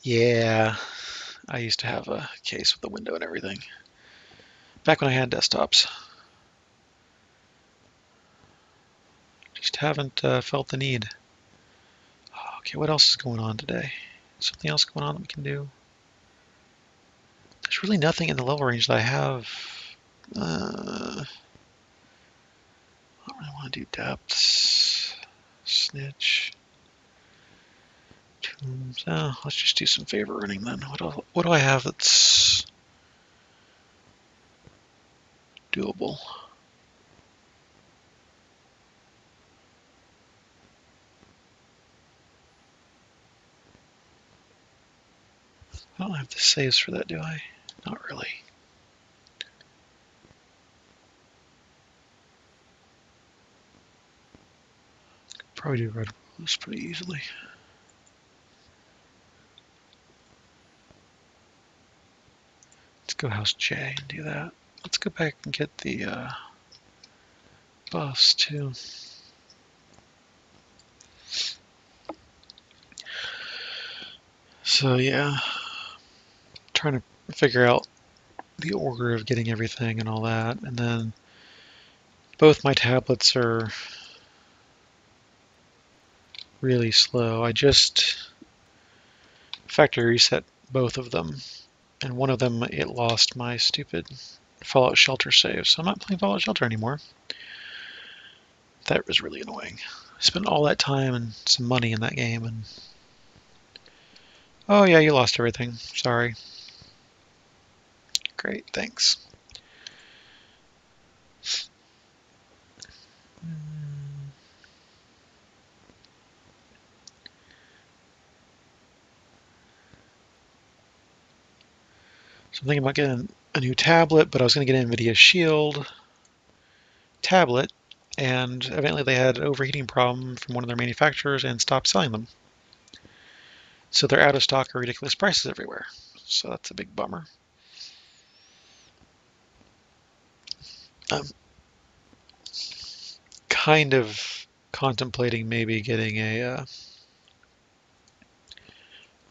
Yeah, I used to have a case with a window and everything. Back when I had desktops. Just haven't felt the need. Okay, what else is going on today? Something else going on that we can do? There's really nothing in the level range that I have. I don't really want to do depths. Snitch. Tombs. Oh, let's just do some favor running then. What do I have that's doable? I don't have the saves for that, do I? Not really. Probably do red rose pretty easily. Let's go House J and do that. Let's go back and get the buffs too. So yeah, trying to figure out the order of getting everything and all that, and then both my tablets are really slow. I just factory reset both of them, and one of them it lost my stupid Fallout Shelter save, so I'm not playing Fallout Shelter anymore. That was really annoying. I spent all that time and some money in that game, and oh yeah, you lost everything. Sorry. Great, thanks. So I'm thinking about getting a new tablet, but I was going to get an NVIDIA Shield tablet, and evidently they had an overheating problem from one of their manufacturers and stopped selling them. So they're out of stock at ridiculous prices everywhere. So that's a big bummer. I'm kind of contemplating maybe getting a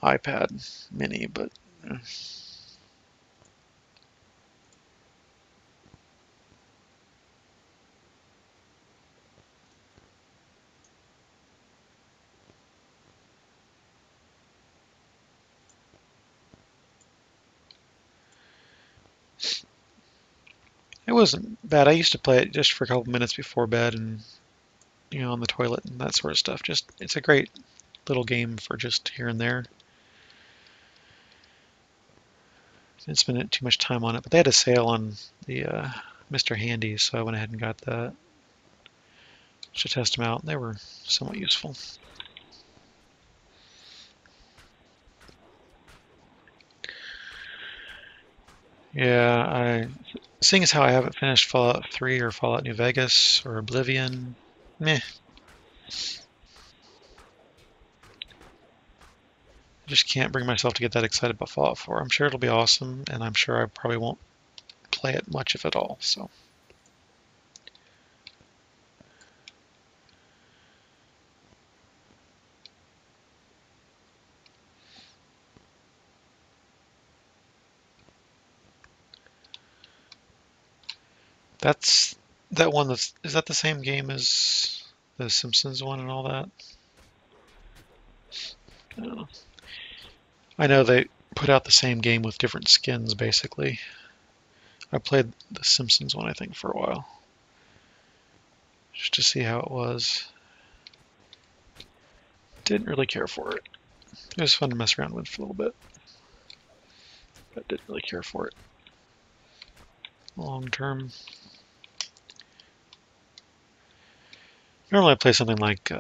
iPad mini, but it wasn't bad. I used to play it just for a couple minutes before bed and on the toilet and that sort of stuff. Just it's a great little game for just here and there. Didn't spend too much time on it, but they had a sale on the Mr. Handy, so I went ahead and got that. To test them out. They were somewhat useful. Yeah, seeing as how I haven't finished Fallout 3 or Fallout New Vegas or Oblivion, meh. I just can't bring myself to get that excited about Fallout 4. I'm sure it'll be awesome, and I'm sure I probably won't play it much, if at all. So, That's that one. Is that the same game as the Simpsons one and all that? No. I know they put out the same game with different skins, basically. I played the Simpsons one, I think, for a while, just to see how it was. Didn't really care for it. It was fun to mess around with for a little bit, but didn't really care for it long term. Normally I play something like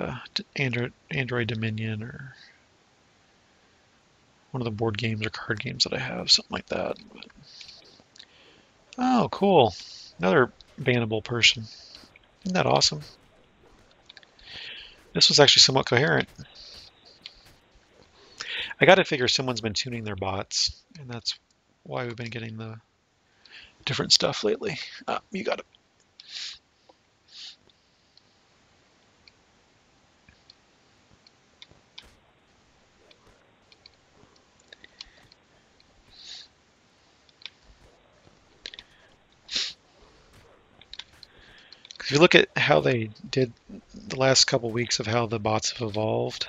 Android Dominion or one of the board games or card games that I have, something like that. But... Oh, cool. Another bannable person. Isn't that awesome? This was actually somewhat coherent. I got to figure someone's been tuning their bots, and that's why we've been getting the different stuff lately. You got it. If you look at how they did the last couple weeks of how the bots have evolved,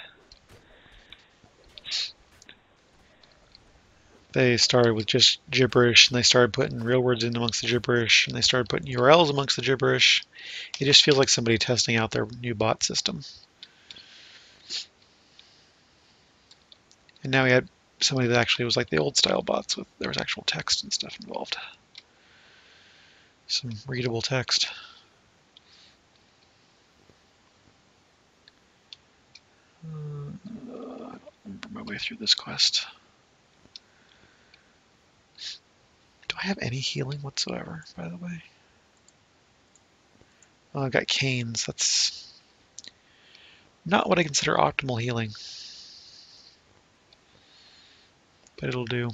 they started with just gibberish, and they started putting real words in amongst the gibberish, and they started putting URLs amongst the gibberish. It just feels like somebody testing out their new bot system. And now we had somebody that actually was like the old style bots with there was actual text and stuff involved. Some readable text. I don't remember my way through this quest. Do I have any healing whatsoever, by the way? Oh, I've got canes. That's not what I consider optimal healing. But it'll do.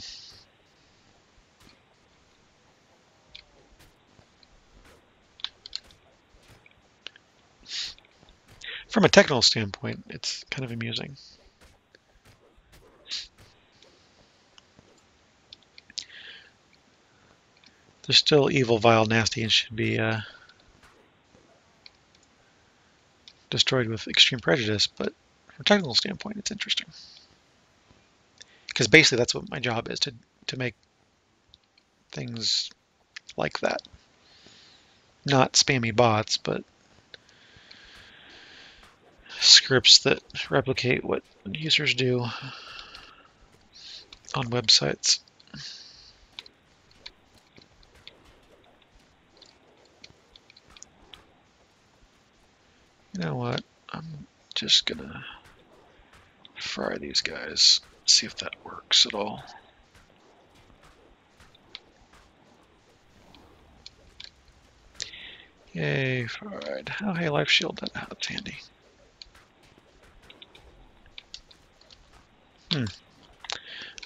From a technical standpoint, it's kind of amusing. They're still evil, vile, nasty, and should be destroyed with extreme prejudice, but from a technical standpoint, it's interesting. Because basically that's what my job is, to make things like that. Not spammy bots, but scripts that replicate what users do on websites. You know what? I'm just gonna fry these guys, see if that works at all. Yay, fried. Oh, hey, life shield. That's handy.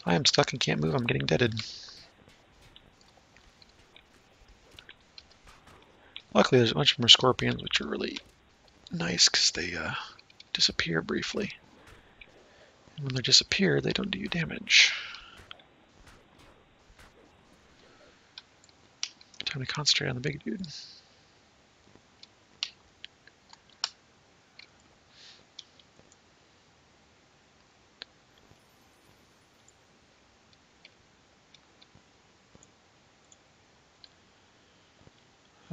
I am stuck and can't move. I'm getting deaded. Luckily, there's a bunch more scorpions, which are really nice because they disappear briefly. And when they disappear, they don't do you damage. Time to concentrate on the big dude.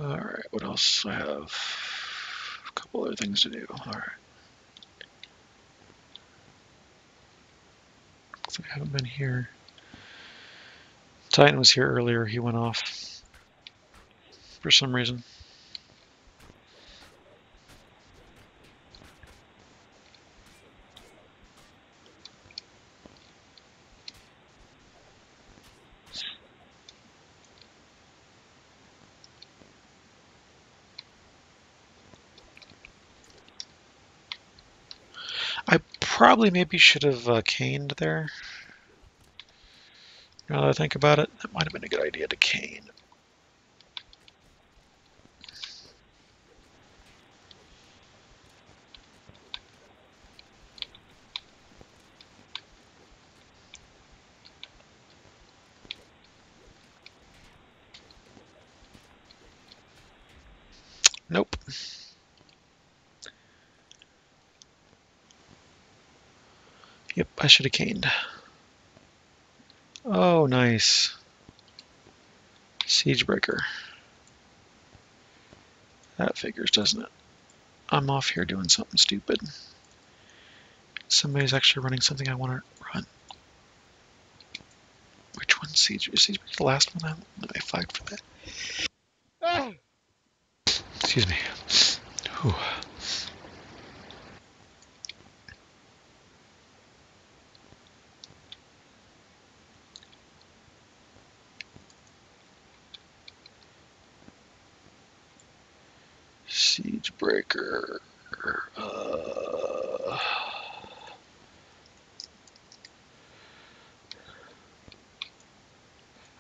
Alright, what else? I have a couple other things to do. Alright. Looks like I haven't been here. Titan was here earlier. He went off for some reason. I probably maybe should have caned there. Now that I think about it, that might have been a good idea to cane. Yep, I should have caned. Oh, nice. Siegebreaker. That figures, doesn't it? I'm off here doing something stupid. Somebody's actually running something I want to run. Which one's Siege? Is Siege the last one? I flagged for that. Ah! Excuse me. Whew. Siegebreaker. I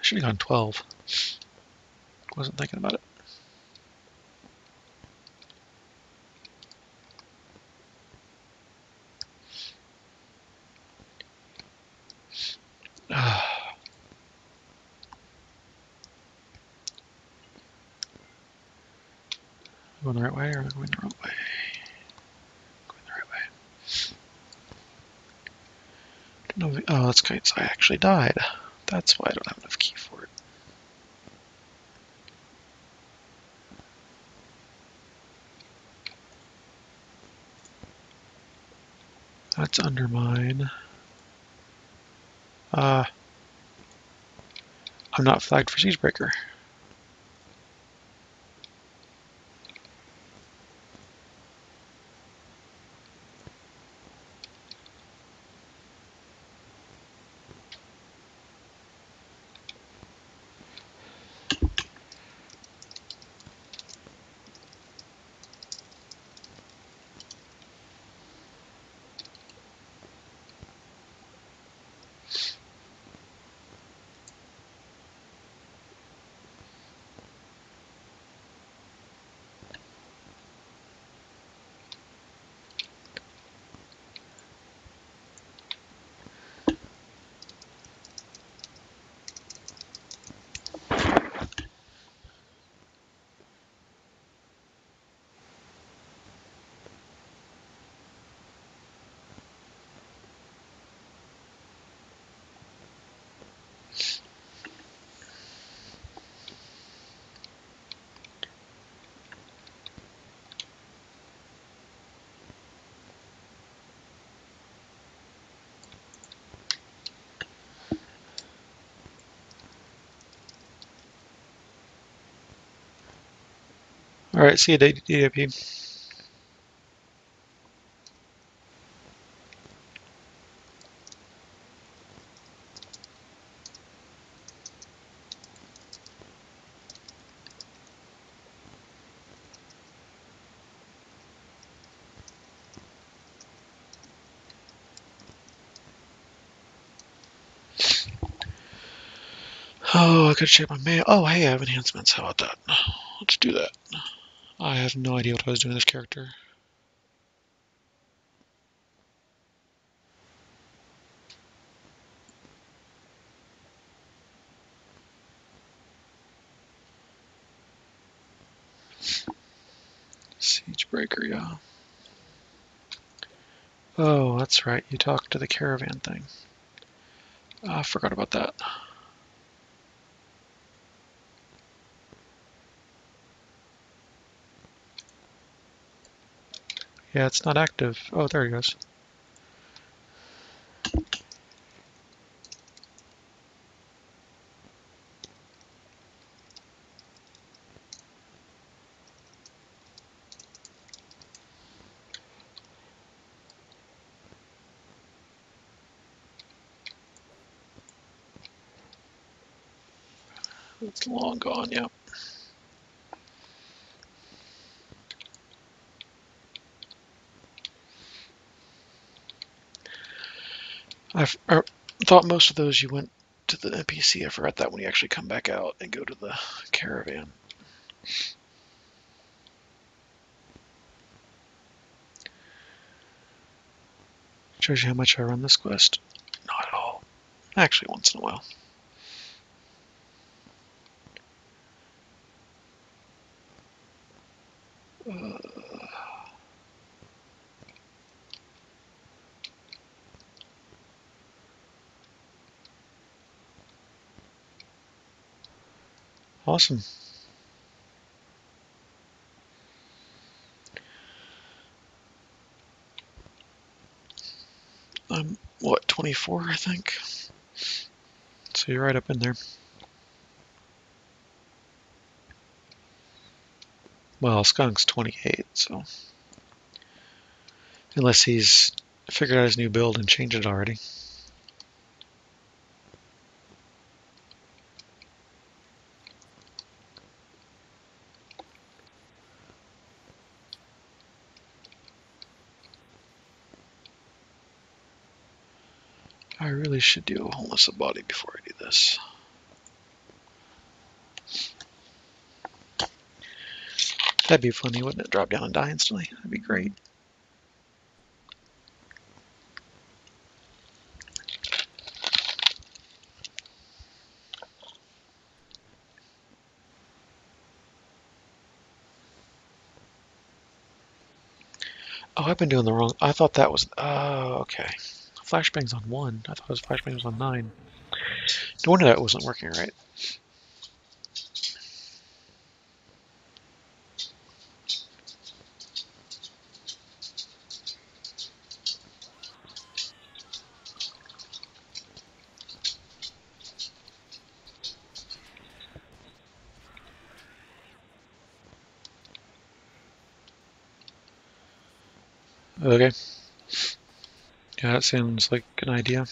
should have gone 12. Wasn't thinking about it. Going the right way or am I going the wrong way? Going the right way. No, that's good. So I actually died. That's why I don't have enough key for it. That's undermine. I'm not flagged for Siegebreaker. All right, see you, DAP. Oh, I could check my mail. Oh, hey, I have enhancements. How about that? Let's do that. I have no idea what I was doing with this character. Siegebreaker, yeah. Oh, that's right. You talked to the caravan thing. I forgot about that. Yeah, it's not active. Oh, there he goes. It's long gone, yeah. I thought most of those you went to the NPC. I forgot that when you actually come back out and go to the caravan. Shows you how much I run this quest. Not at all. Actually, once in a while. Awesome. I'm, what, 24, I think? So you're right up in there. Well, Skunk's 28, so... Unless he's figured out his new build and changed it already. I really should do a wholeness of body before I do this. That'd be funny, wouldn't it? Drop down and die instantly. That'd be great. Oh, I've been doing the wrong... I thought that was... Oh, okay. Flashbang's on 1. I thought it was flashbang was on 9. No wonder that wasn't working right. Okay. Yeah, that sounds like an idea.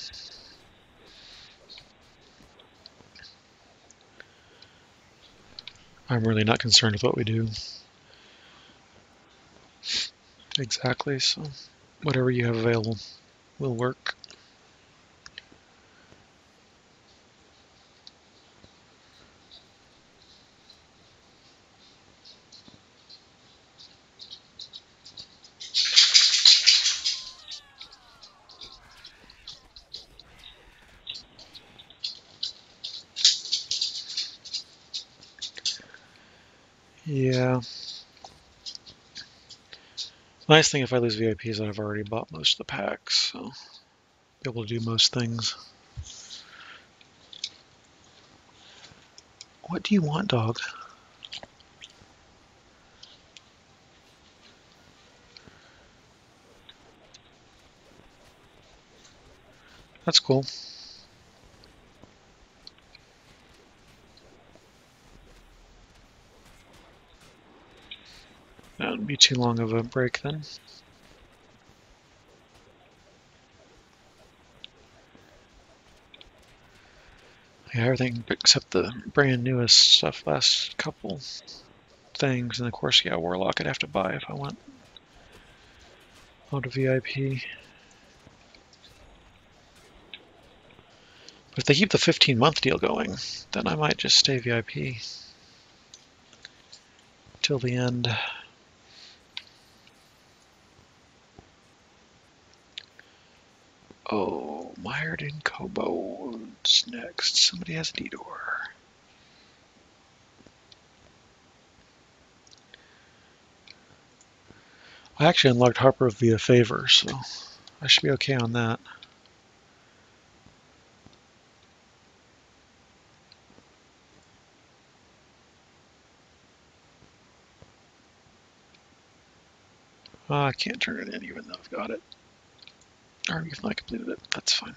I'm really not concerned with what we do. Exactly, so whatever you have available will work. Yeah. Nice thing if I lose VIP is that I've already bought most of the packs, so be able to do most things. What do you want, dog? That's cool. That wouldn't be too long of a break then. Yeah, everything except the brand newest stuff, last couple things, and of course, yeah, Warlock I'd have to buy if I want out of VIP. But if they keep the 15-month deal going, then I might just stay VIP till the end. Oh, Mired and Kobold's next. Somebody has a D-door. I actually unlocked Harper via favor, so I should be okay on that. I can't turn it in even though I've got it. Or even though I completed it. That's fine.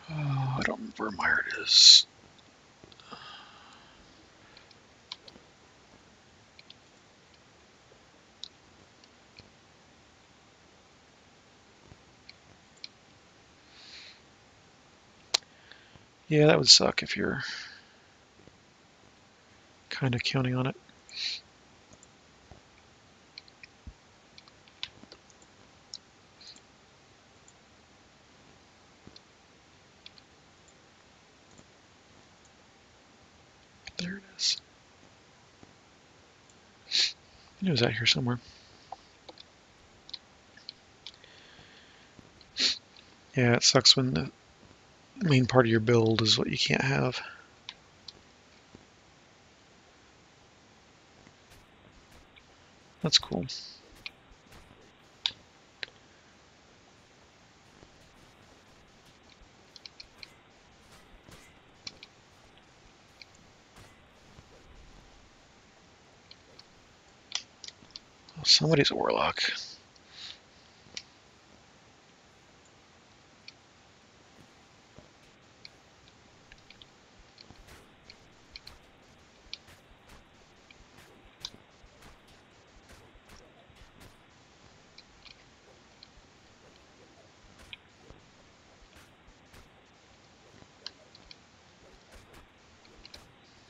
Oh, I don't remember where Mired is. Yeah, that would suck if you're kind of counting on it. There it is. It was out here somewhere. Yeah, it sucks when the main part of your build is what you can't have. That's cool. Well, somebody's a warlock.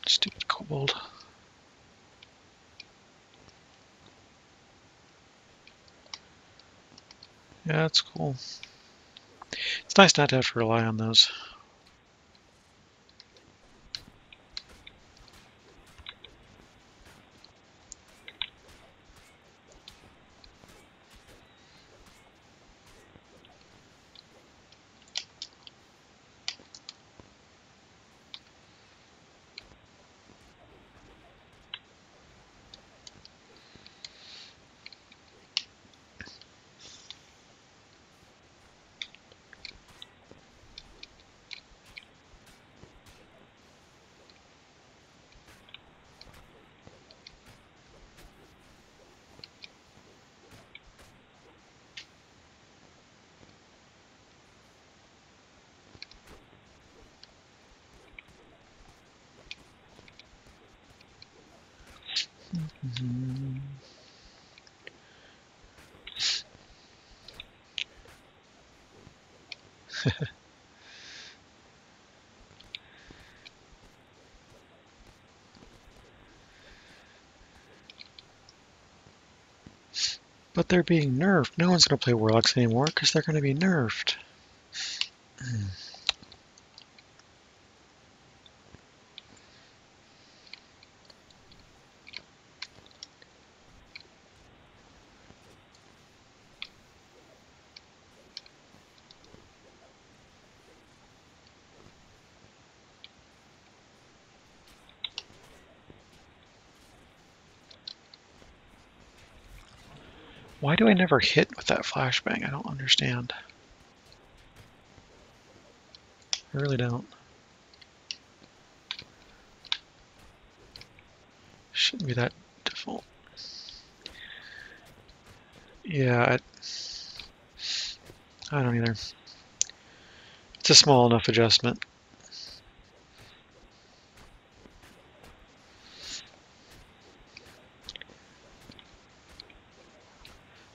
Stupid kobold. Yeah, that's cool. It's nice not to have to rely on those. Mm-hmm. But they're being nerfed. No one's going to play warlocks anymore because they're going to be nerfed. Why do I never hit with that flashbang? I don't understand. I really don't. Shouldn't be that difficult. Yeah, I don't either. It's a small enough adjustment.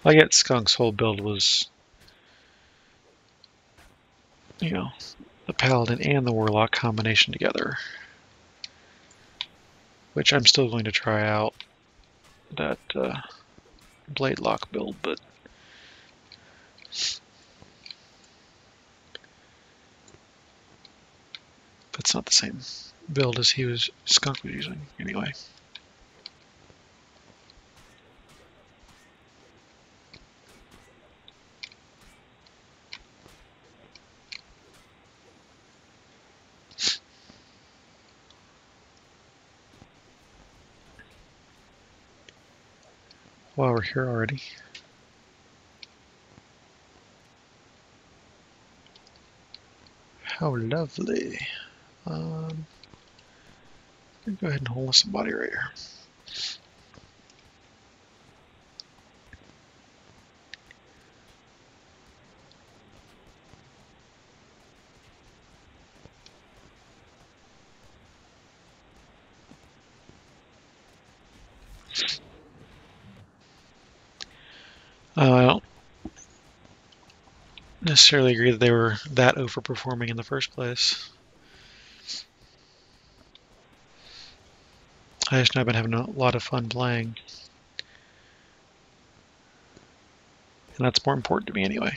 I get Skunk's whole build was, you know, the Paladin and the Warlock combination together. Which I'm still going to try out, that Blade Lock build, but that's not the same build as Skunk was using, anyway. Wow, we're here already. How lovely. I'm gonna go ahead and hold somebody right here. I don't necessarily agree that they were that overperforming in the first place. I just know I've been having a lot of fun playing. And that's more important to me anyway.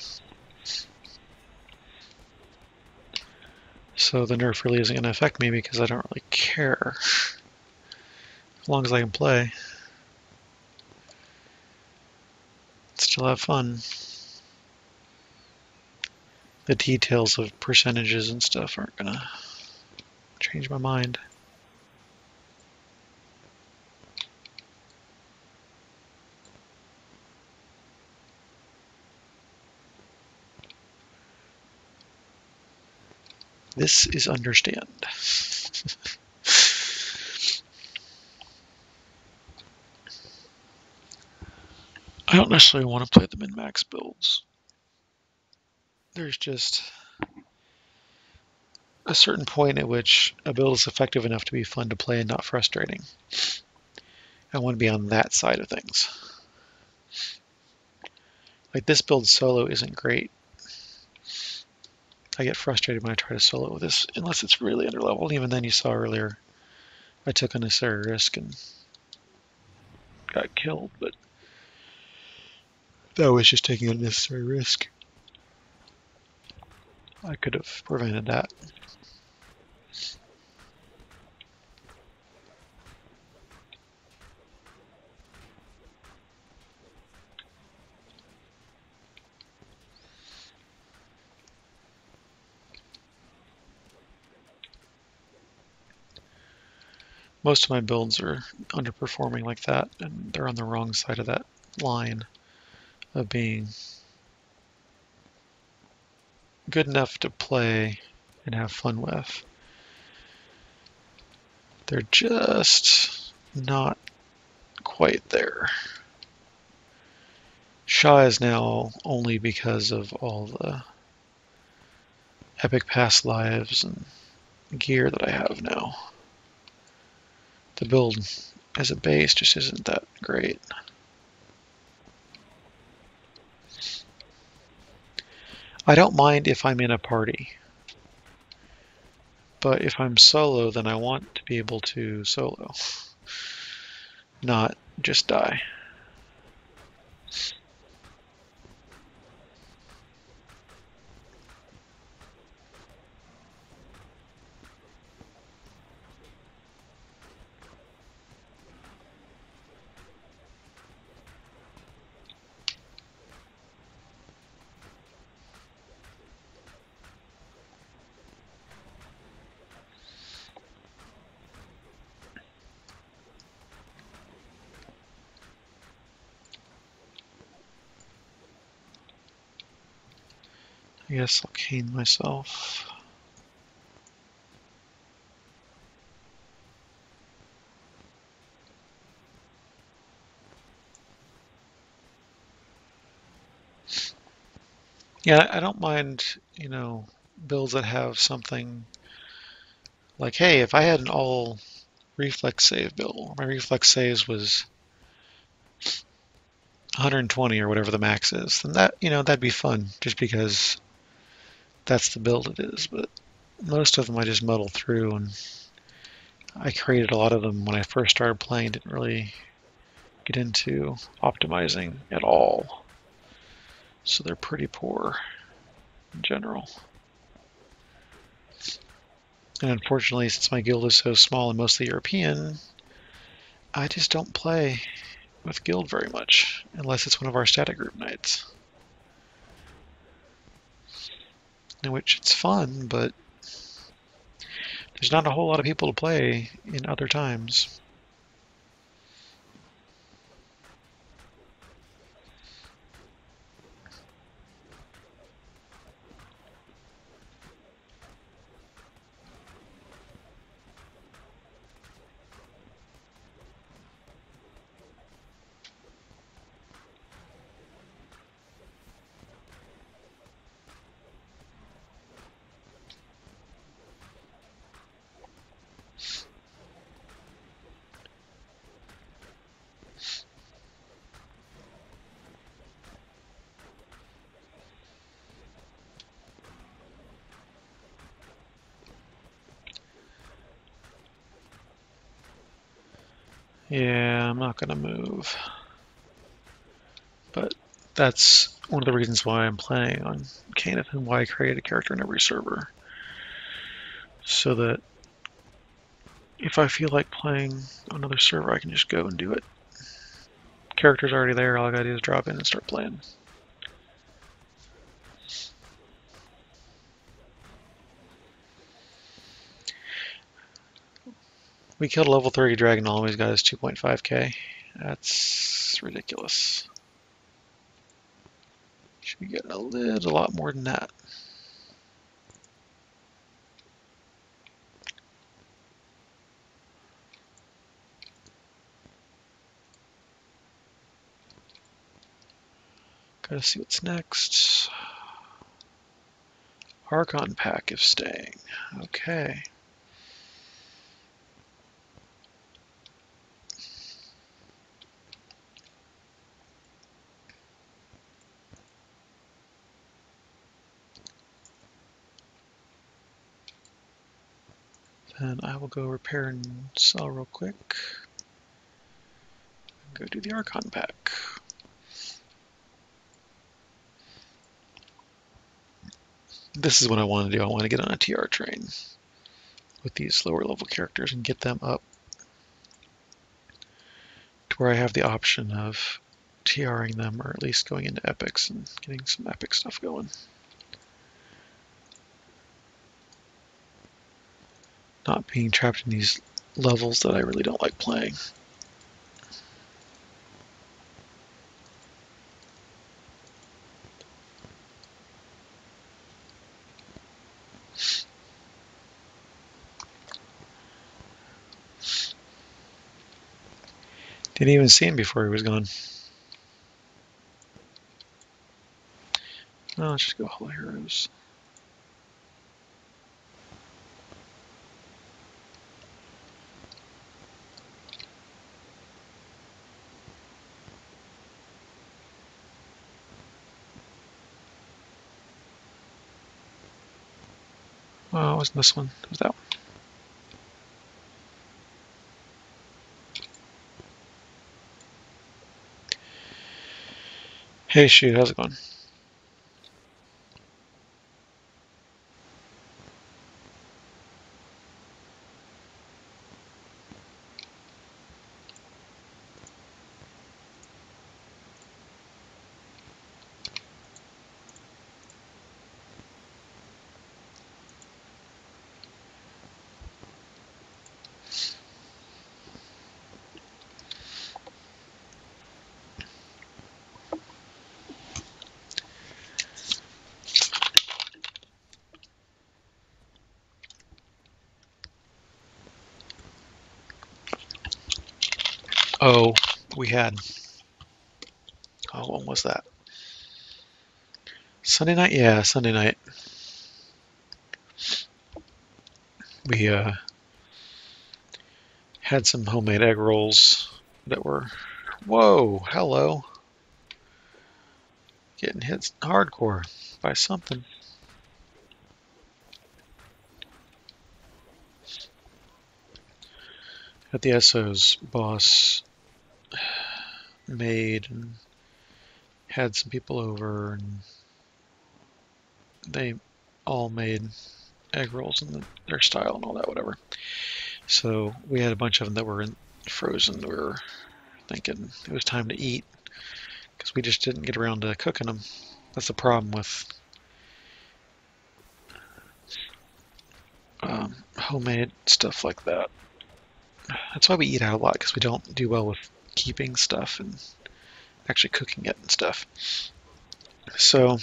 So the nerf really isn't going to affect me because I don't really care. As long as I can play. Still have fun. The details of percentages and stuff aren't going to change my mind. This is understand. I don't necessarily want to play the min-max builds. There's just a certain point at which a build is effective enough to be fun to play and not frustrating. I want to be on that side of things. Like this build solo isn't great. I get frustrated when I try to solo with this, unless it's really underleveled. Even then, you saw earlier, I took unnecessary risk and got killed, but that was just taking unnecessary risk. I could have prevented that. Most of my builds are underperforming like that, and they're on the wrong side of that line of being good enough to play and have fun with. They're just not quite there. Shaw is now only because of all the epic past lives and gear that I have now. The build as a base just isn't that great. I don't mind if I'm in a party, but if I'm solo, then I want to be able to solo, not just die. I guess I'll cane myself. Yeah, I don't mind, builds that have something like, hey, if I had an all reflex save build, my reflex saves was 120 or whatever the max is, then that'd be fun just because that's the build it is. But most of them I just muddle through, and I created a lot of them when I first started playing, didn't really get into optimizing at all. So they're pretty poor in general. And unfortunately, since my guild is so small and mostly European, I just don't play with guild very much, unless it's one of our static group nights. In which it's fun, but there's not a whole lot of people to play in other times. Yeah, I'm not gonna move. But that's one of the reasons why I'm planning on Kenneth and why I created a character in every server. So that if I feel like playing another server, I can just go and do it. Character's already there, all I gotta do is drop in and start playing. We killed a level 30 dragon, all he's got is 2.5k. That's ridiculous. Should be getting a lot more than that. Try to see what's next. Archon pack if staying. Okay. Then I will go repair and sell real quick. Go do the Archon pack. This is what I want to do. I want to get on a TR train with these lower level characters and get them up to where I have the option of TRing them, or at least going into epics and getting some epic stuff going. Not being trapped in these levels that I really don't like playing. Didn't even see him before he was gone. Oh, let's just go Hall of Heroes. Oh, it wasn't this one. It was that one. Hey, shoot, how's it going? Oh, we had. Oh, when was that? Sunday night? Yeah, Sunday night. We had some homemade egg rolls that were. Whoa, hello. Getting hit hardcore by something. At the SO's boss made and had some people over, and they all made egg rolls in their style and all that, whatever. So we had a bunch of them that were frozen. We were thinking it was time to eat because we just didn't get around to cooking them. That's the problem with homemade stuff like that. That's why we eat out a lot, because we don't do well with keeping stuff and actually cooking it and stuff. So,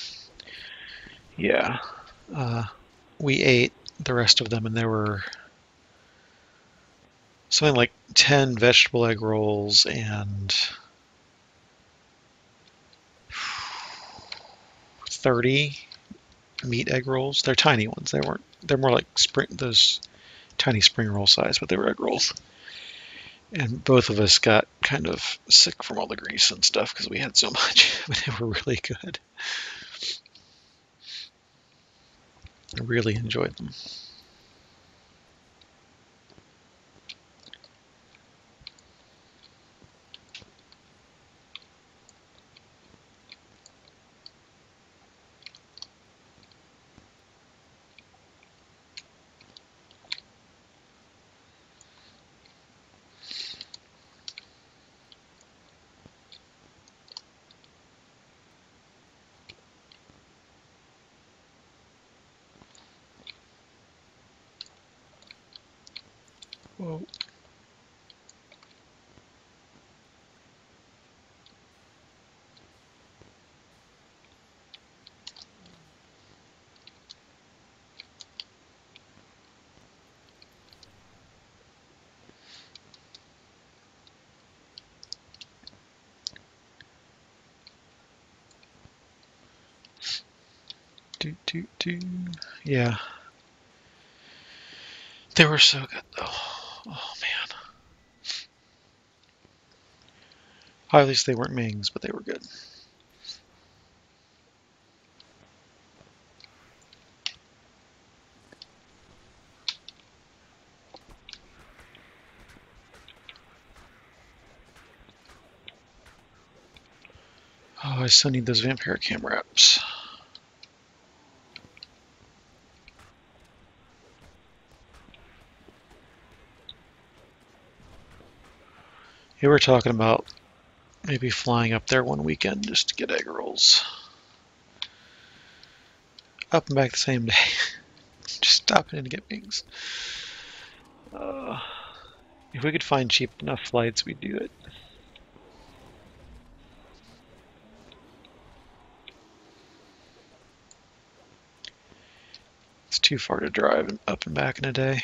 yeah, we ate the rest of them, and there were something like 10 vegetable egg rolls and 30 meat egg rolls. They're tiny ones. They're more like those tiny spring roll size, but they were egg rolls. And both of us got kind of sick from all the grease and stuff because we had so much, but they were really good. I really enjoyed them. Whoa. Yeah. They were so good though. Oh man. At least they weren't Mings, but they were good. Oh, I still need those vampire cam wraps. Yeah, we're talking about maybe flying up there one weekend just to get egg rolls. Up and back the same day. Just stopping in to get wings. If we could find cheap enough flights, we'd do it. It's too far to drive up and back in a day.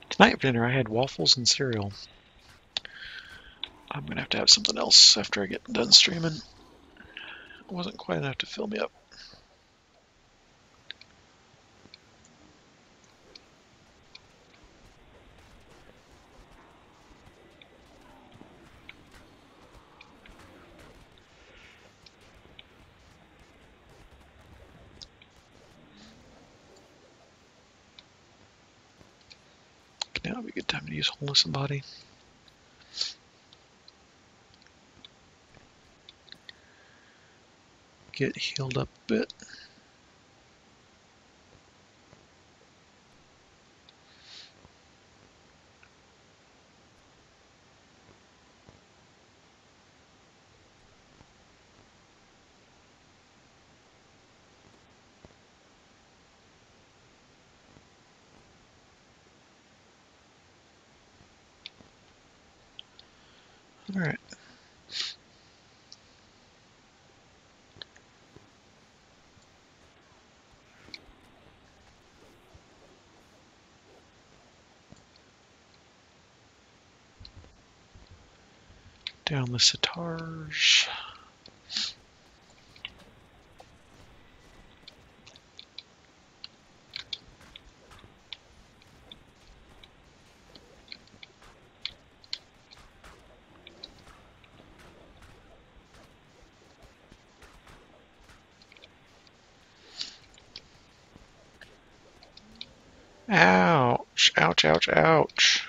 Tonight for dinner I had waffles and cereal. I'm going to have something else after I get done streaming. It wasn't quite enough to fill me up. Now would be a good time to use wholeness of body. Get healed up a bit. All right. Down the sitars. Ouch, ouch, ouch, ouch.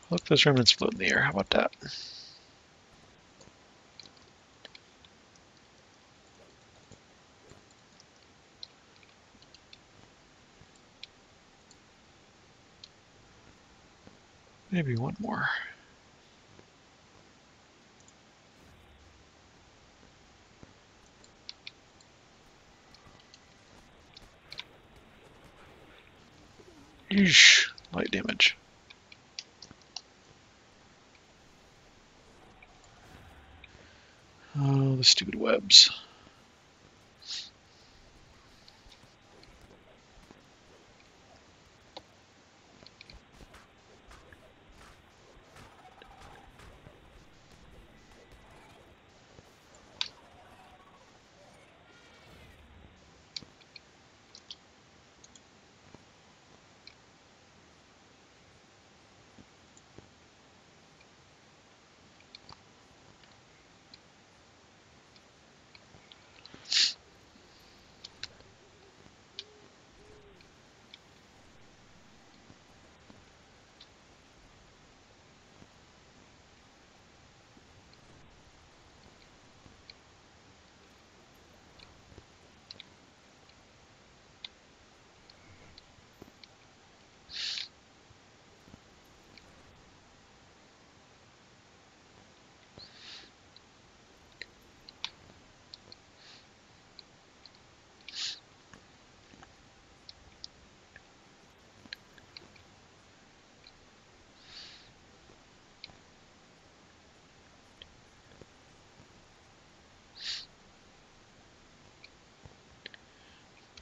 Look, those remnants float in the air. How about that? Maybe one more. Eesh, light damage. Oh, the stupid webs.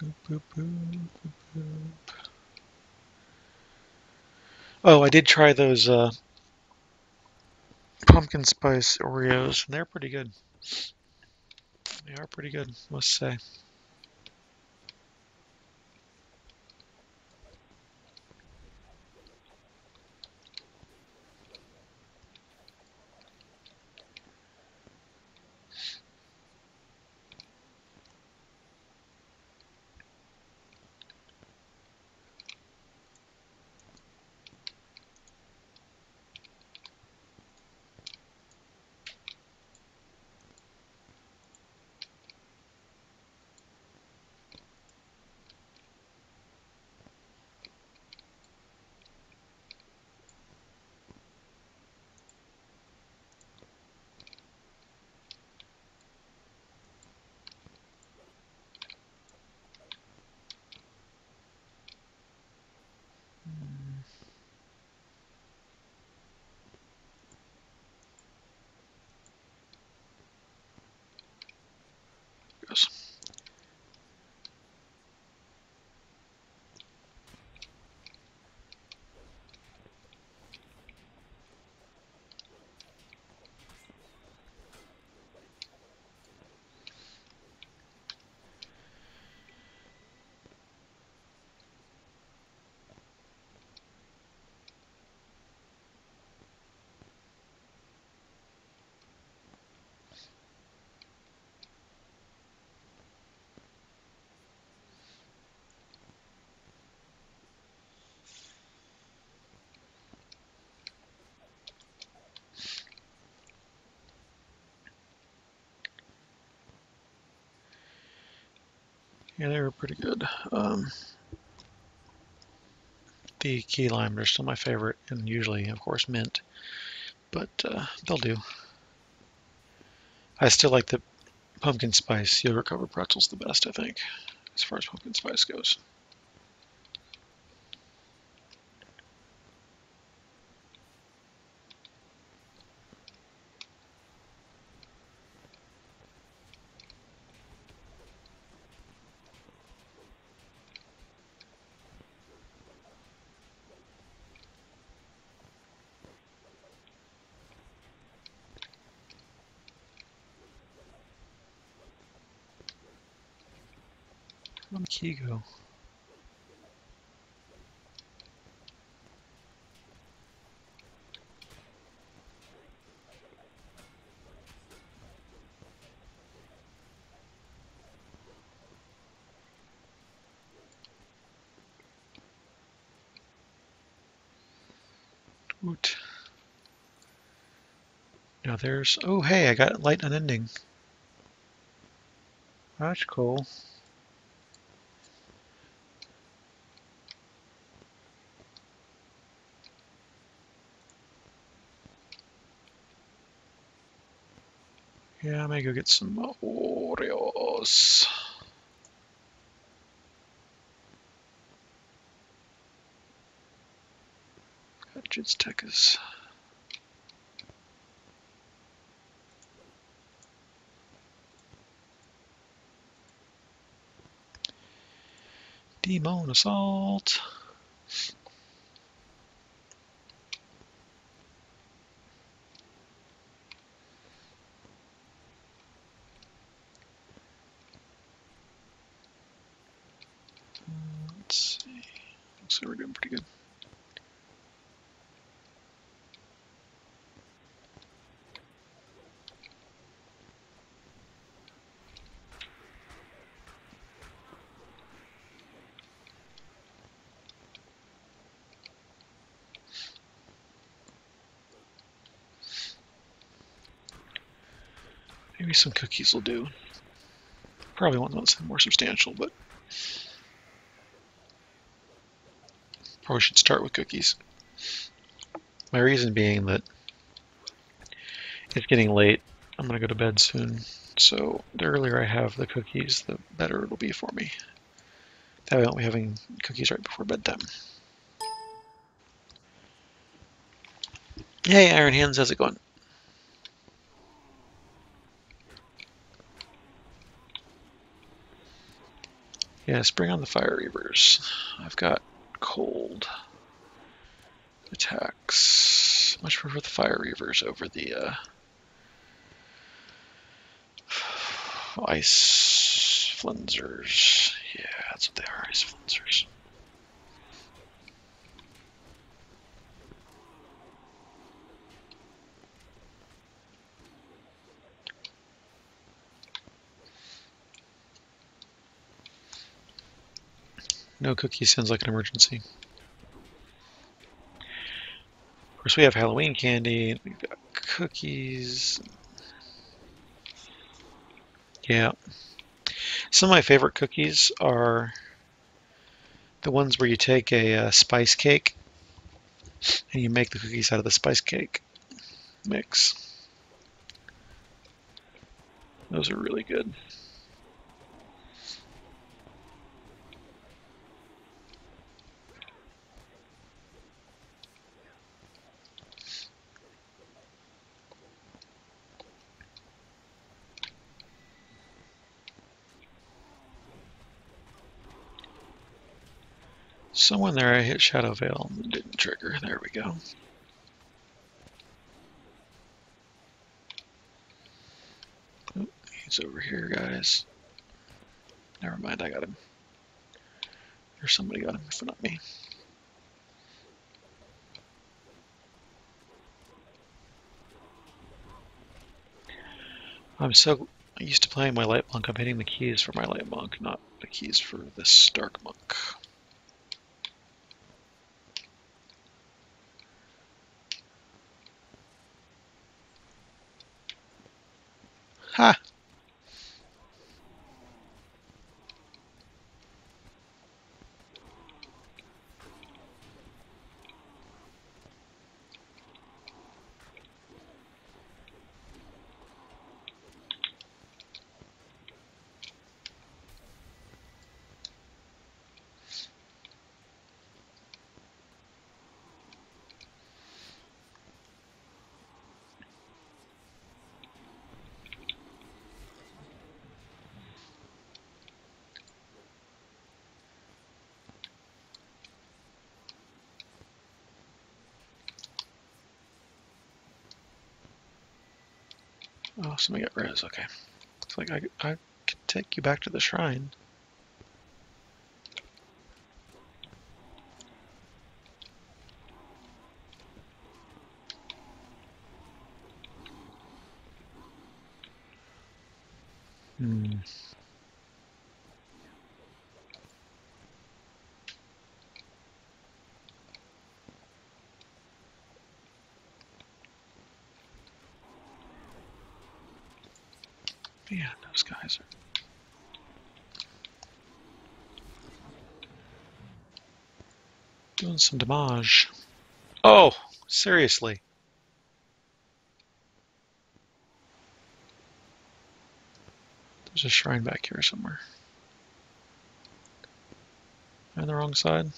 Boop, boop, boop, boop, boop. Oh, I did try those pumpkin spice Oreos, and they're pretty good. They are pretty good, must say. Yes. Yeah, they were pretty good. The key lime are still my favorite, and usually, of course, mint, but they'll do. I still like the pumpkin spice yogurt covered pretzels the best, I think, as far as pumpkin spice goes. Where'd the key go? Woot. Now there's, oh hey, I got light unending. That's cool. Yeah, I may go get some Oreos. Gadgets Techers. Demon Assault. Let's see. Looks like we're doing pretty good. Maybe some cookies will do. Probably want something more substantial, but probably should start with cookies. My reason being that it's getting late. I'm going to go to bed soon. So the earlier I have the cookies, the better it'll be for me. That way I won't be having cookies right before bedtime. Hey, Iron Hands, how's it going? Yes, bring on the fire reavers. I've got cold attacks. Much prefer the fire reavers over the ice flensers. Yeah, that's what they are, ice flensers. No cookies sounds like an emergency. Of course, we have Halloween candy. We've got cookies. Yeah. Some of my favorite cookies are the ones where you take a spice cake and you make the cookies out of the spice cake mix. Those are really good. Somewhere there I hit Shadow Veil and didn't trigger. There we go. Oh, he's over here, guys. Never mind, I got him. Or somebody got him, if not me. I'm so used to playing my Light Monk, I'm hitting the keys for my Light Monk, not the keys for this Dark Monk. Ha! Oh, somebody got res, okay. It's like I can take you back to the shrine. Hmm. Man, those guys are doing some damage. Oh, seriously. There's a shrine back here somewhere. Am I on the wrong side?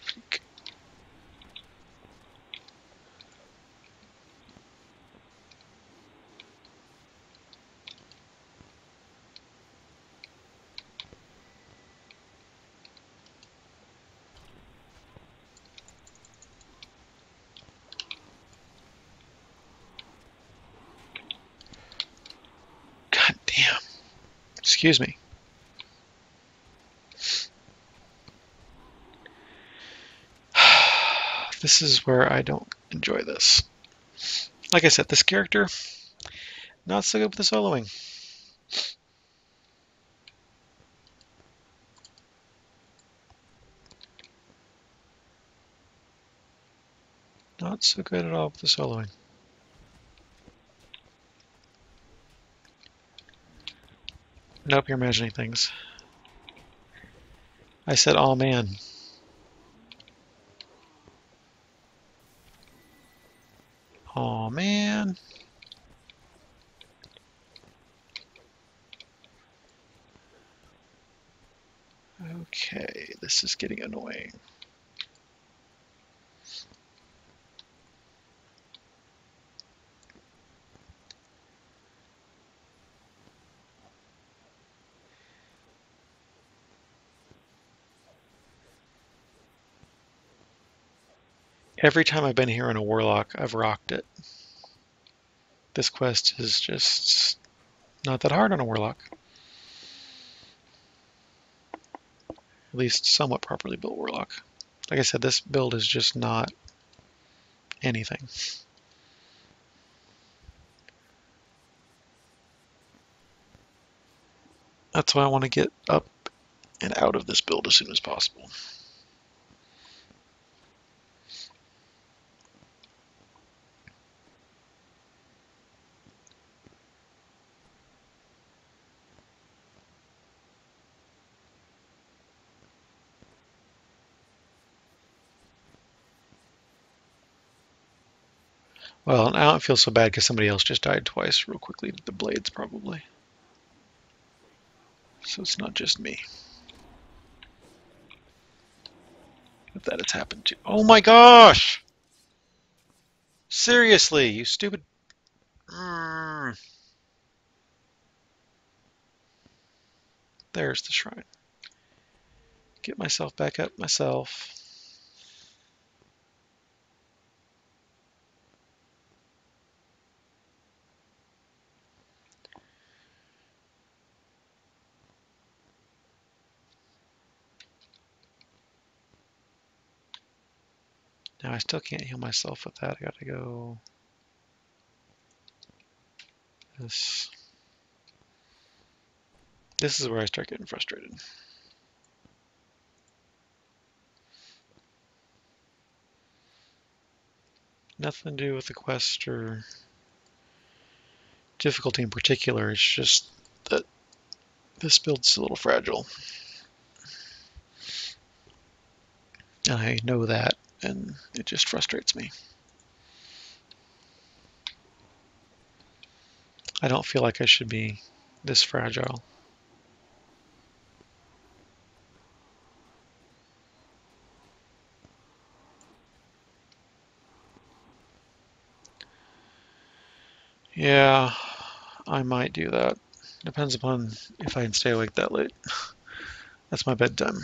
Freak. God damn. Excuse me. This is where I don't enjoy this. Like I said, this character, not so good with the soloing. Not so good at all with the soloing. Nope, you're imagining things. I said, oh man. Oh man. this is getting annoying. Every time I've been here on a Warlock, I've rocked it. This quest is just not that hard on a Warlock. At least somewhat properly built Warlock. Like I said, this build is just not anything. That's why I want to get up and out of this build as soon as possible. Well, I don't feel so bad because somebody else just died twice real quickly. The blades, probably. So it's not just me. If that has happened to... Oh my gosh! Seriously, you stupid... There's the shrine. Get myself back up myself. Now I still can't heal myself with that. I gotta go... This is where I start getting frustrated. Nothing to do with the quest or difficulty in particular. It's just that this build's a little fragile. And I know that, and it just frustrates me. I don't feel like I should be this fragile. Yeah, I might do that. Depends upon if I can stay awake that late. That's my bedtime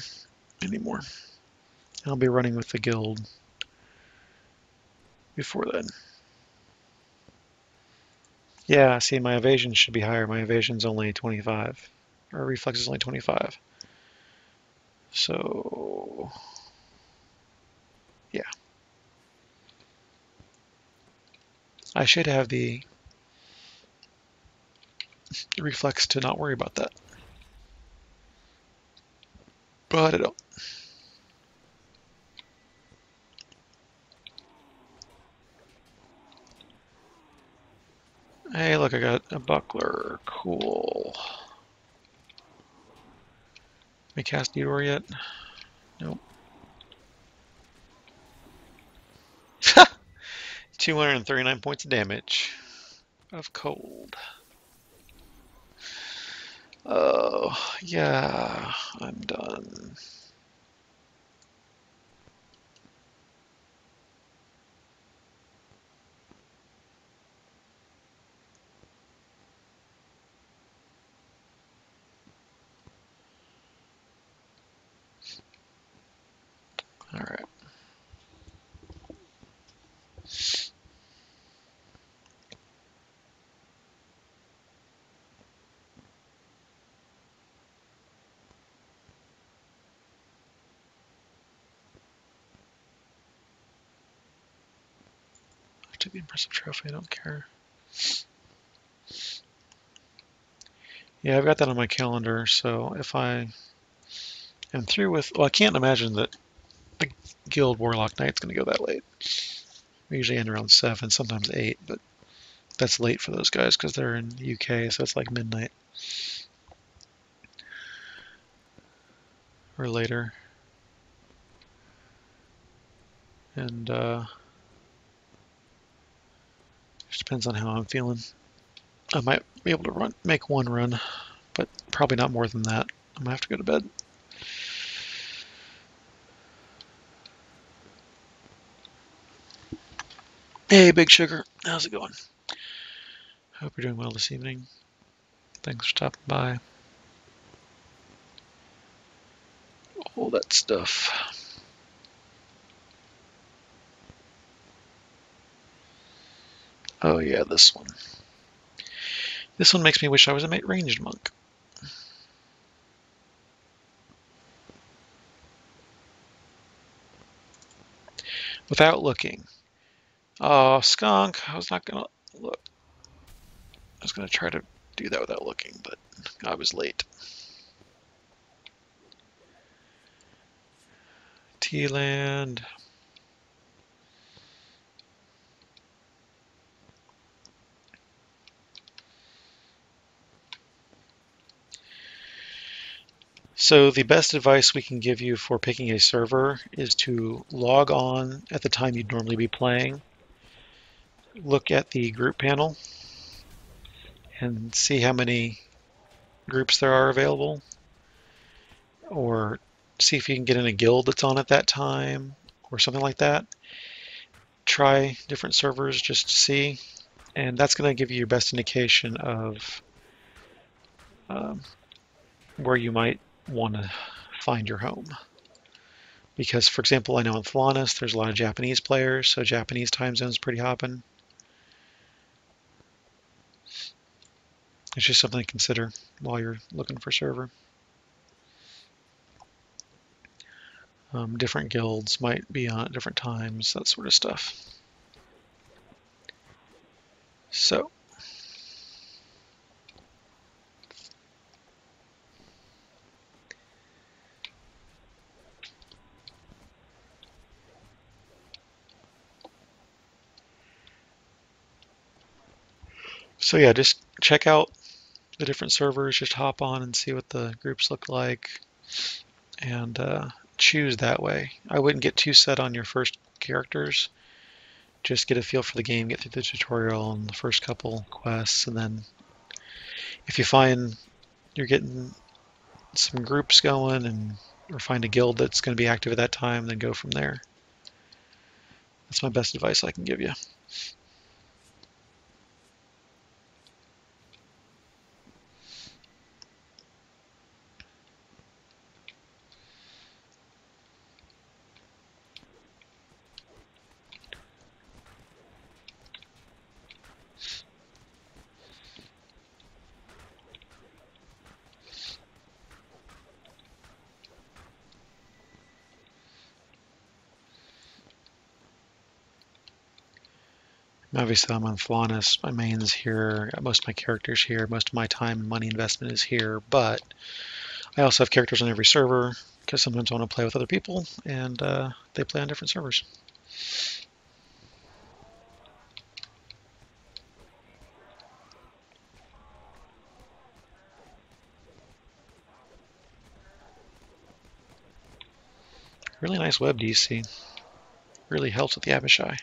anymore. I'll be running with the guild before then. Yeah, see, my evasion should be higher. My evasion's only 25. Or reflex is only 25. So, yeah. I should have the reflex to not worry about that. But I don't. Hey, look, I got a buckler. Cool. Can we cast Eudor yet? Nope. 239 points of damage of cold. Oh, yeah, I'm done. All right. I took the impressive trophy. I don't care. Yeah, I've got that on my calendar. So if I am through with, well, I can't imagine that the guild warlock night's going to go that late. We usually end around 7, sometimes 8, but that's late for those guys because they're in the UK, so it's like midnight or later. And just depends on how I'm feeling. I might be able to make one run, but probably not more than that. I'm gonna have to go to bed. Hey, Big Sugar. How's it going? Hope you're doing well this evening. Thanks for stopping by. All that stuff. Oh yeah, this one. This one makes me wish I was a ranged monk. Without looking. Oh, skunk. I was not gonna look. I was gonna try to do that without looking, but I was late. T-land. So the best advice we can give you for picking a server is to log on at the time you'd normally be playing. Look at the group panel and see how many groups there are available, or see if you can get in a guild that's on at that time or something like that. Try different servers just to see, and that's going to give you your best indication of um, where you might want to find your home. Because, for example, I know in Thelanis there's a lot of Japanese players, so Japanese time zone's pretty hopping. It's just something to consider while you're looking for a server. Different guilds might be on at different times, that sort of stuff. So yeah, just check out the different servers, just hop on and see what the groups look like, and choose that way. I wouldn't get too set on your first characters. Just get a feel for the game, get through the tutorial and the first couple quests, and then if you find you're getting some groups going or find a guild that's going to be active at that time, then go from there. That's my best advice I can give you. Obviously, I'm on Thelanis. My main's here. Got most of my characters here. Most of my time and money investment is here. But I also have characters on every server because sometimes I want to play with other people, and they play on different servers. Really nice web DC. Really helps with the Abishai.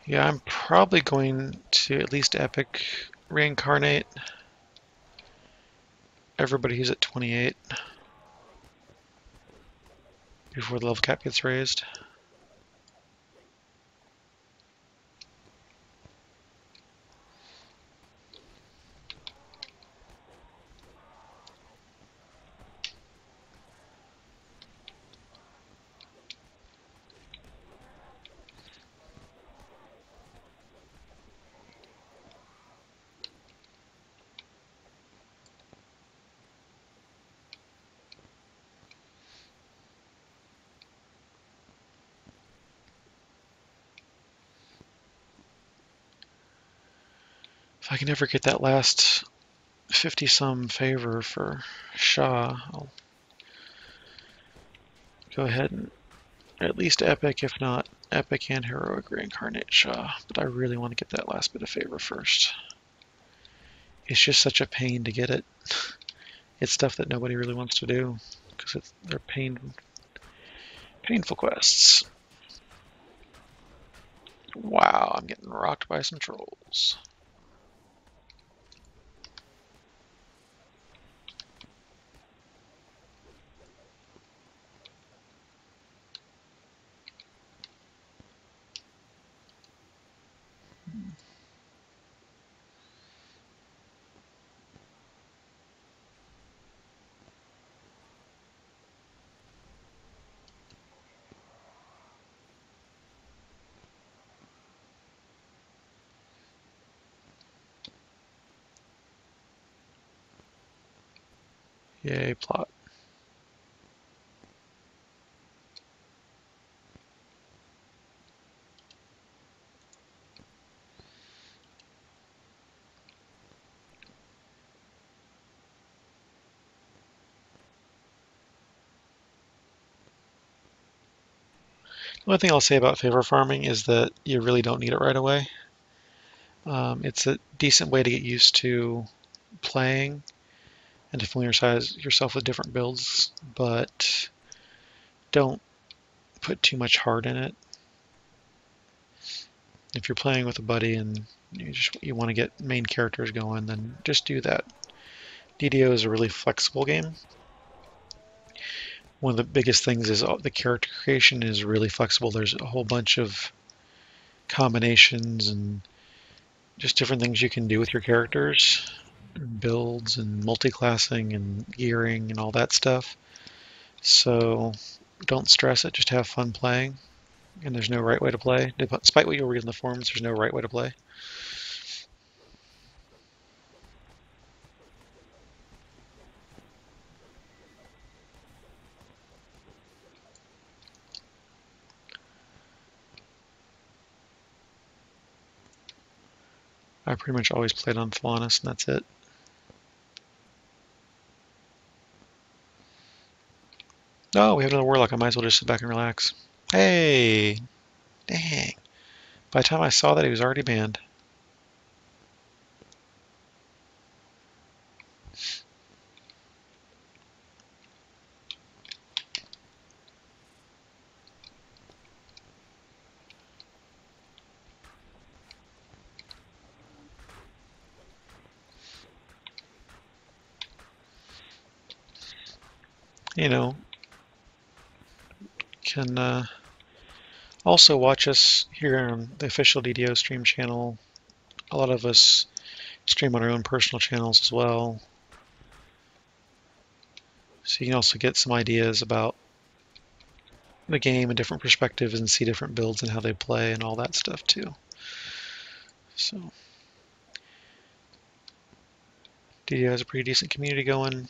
Yeah, I'm probably going to at least Epic reincarnate everybody who's at 28 before the level cap gets raised. If I can ever get that last 50-some favor for Shah, I'll go ahead and At least epic, if not epic and heroic reincarnate Shaw. But I really want to get that last bit of favor first. It's just such a pain to get it. It's stuff that nobody really wants to do because they're painful quests. Wow, I'm getting rocked by some trolls. Yay, plot. The only thing I'll say about favor farming is that you really don't need it right away. It's a decent way to get used to playing and to familiarize yourself with different builds, but don't put too much heart in it. If you're playing with a buddy and you want to get main characters going, then just do that. DDO is a really flexible game. One of the biggest things is the character creation is really flexible. There's a whole bunch of combinations and just different things you can do with your characters, builds and multi-classing and gearing and all that stuff. So don't stress it, just have fun playing. And there's no right way to play. Despite what you'll read in the forums, there's no right way to play. I pretty much always played on Flawless, and that's it. Oh, we have another Warlock. I might as well just sit back and relax. Hey! Dang. By the time I saw that, he was already banned. You know, can also watch us here on the official DDO stream channel. A lot of us stream on our own personal channels as well. So you can also get some ideas about the game and different perspectives and see different builds and how they play and all that stuff too. So DDO has a pretty decent community going.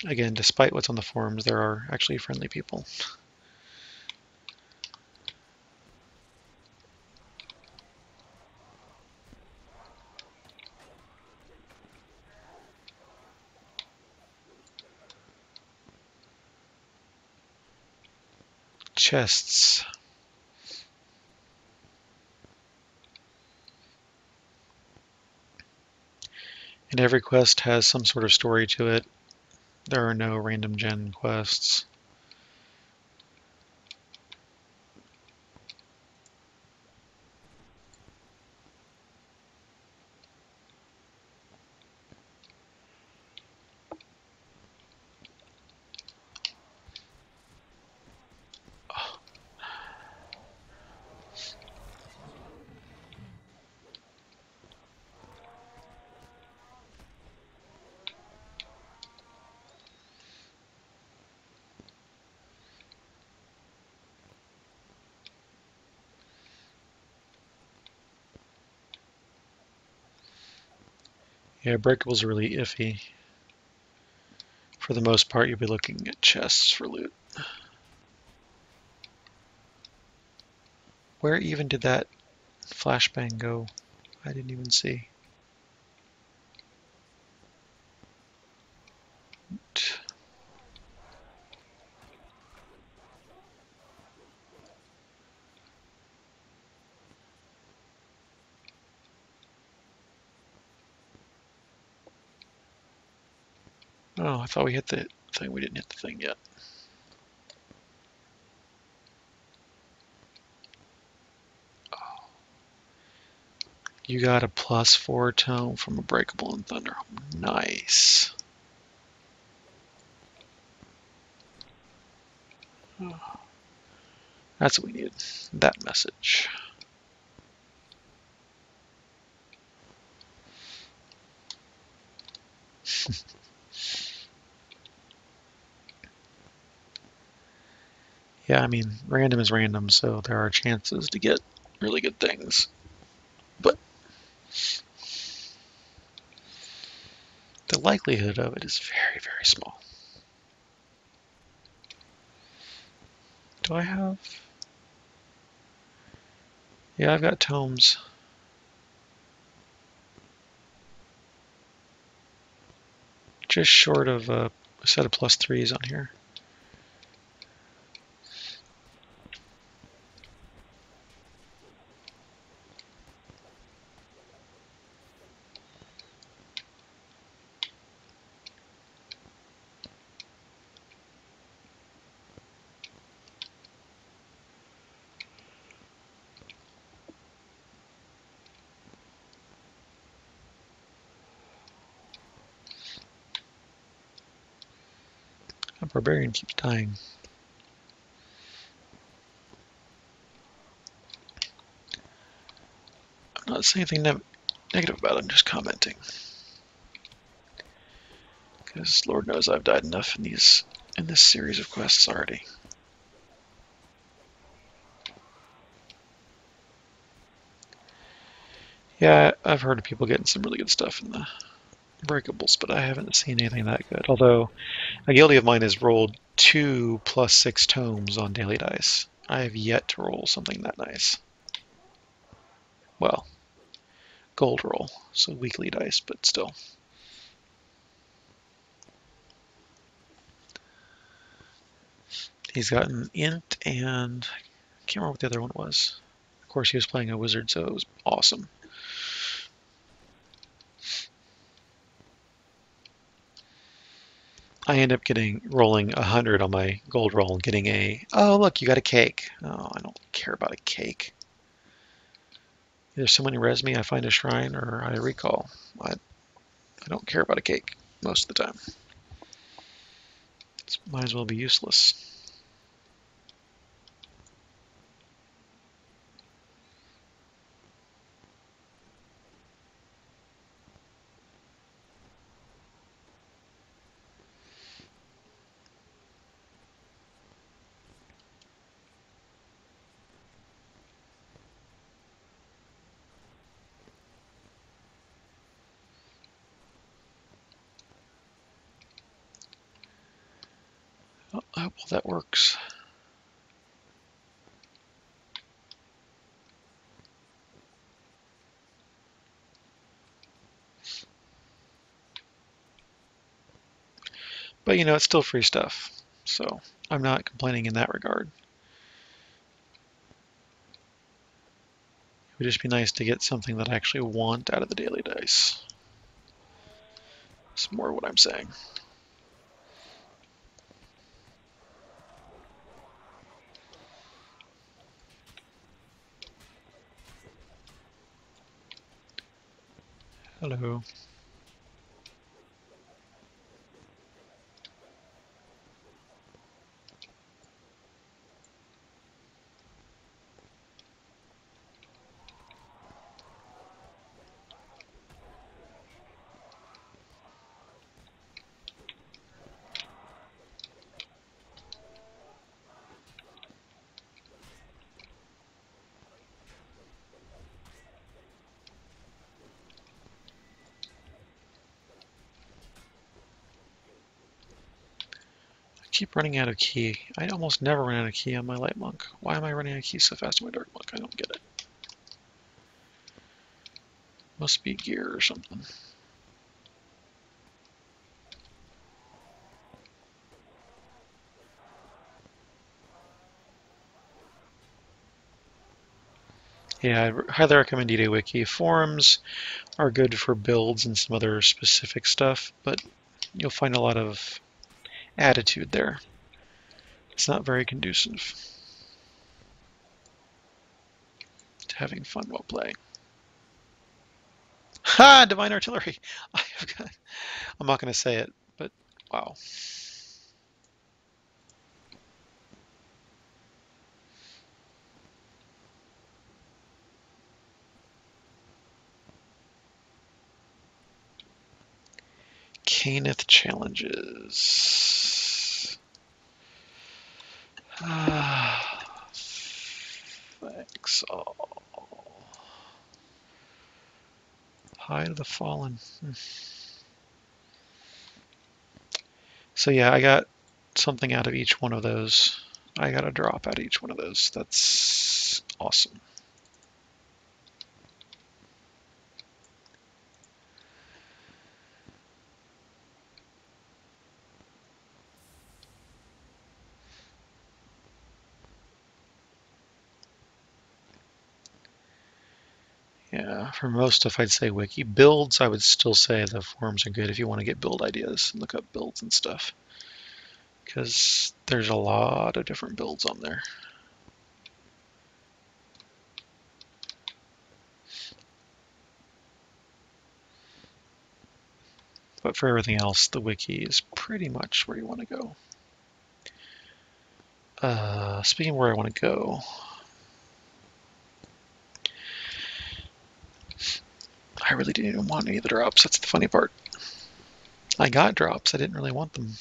Again, despite what's on the forums, there are actually friendly people. Chests. And every quest has some sort of story to it. There are no random gen quests. Yeah, Breakable's really iffy. For the most part, you'll be looking at chests for loot. Where even did that flashbang go? I didn't even see. Oh, I thought we hit the thing. We didn't hit the thing yet. Oh. You got a +4 tome from Unbreakable and Thunder. Nice. Oh. That's what we needed. That message. Yeah, I mean, random is random, so there are chances to get really good things. But the likelihood of it is very, very small. Do I have? Yeah, I've got tomes. Just short of a set of +3s on here. A barbarian keeps dying. I'm not saying anything negative about it, I'm just commenting. Because Lord knows I've died enough in this series of quests already. Yeah, I've heard of people getting some really good stuff in the breakables, but I haven't seen anything that good. Although a guilty of mine has rolled 2 +6 tomes on daily dice. I have yet to roll something that nice. Well, gold roll, so weekly dice, but still. He's gotten int and I can't remember what the other one was. Of course, he was playing a wizard, so it was awesome. I end up rolling 100 on my gold roll and getting oh look, you got a cake. Oh, I don't care about a cake. Either someone res me, I find a shrine, or I recall. I don't care about a cake most of the time. It might as well be useless. Oh, I hope all that works. But you know, it's still free stuff, so I'm not complaining in that regard. It would just be nice to get something that I actually want out of the daily dice. It's more what I'm saying. Hello. Keep running out of key. I almost never run out of key on my light monk. Why am I running out of key so fast on my dark monk? I don't get it. Must be gear or something. Yeah, I highly recommend eating a wiki. Forums are good for builds and some other specific stuff, but you'll find a lot of attitude there. It's not very conducive to having fun while playing. Ha! Divine Artillery! I'm not going to say it, but wow. Caneth challenges. Thanks all. High to the Fallen. So yeah, I got something out of each one of those. I got a drop out of each one of those. That's awesome. Yeah, for most stuff I'd say wiki. Builds, I would still say the forums are good if you want to get build ideas and look up builds and stuff. Because there's a lot of different builds on there. But for everything else, the wiki is pretty much where you want to go. Speaking of where I want to go, I really didn't even want any of the drops. That's the funny part. I got drops. I didn't really want them.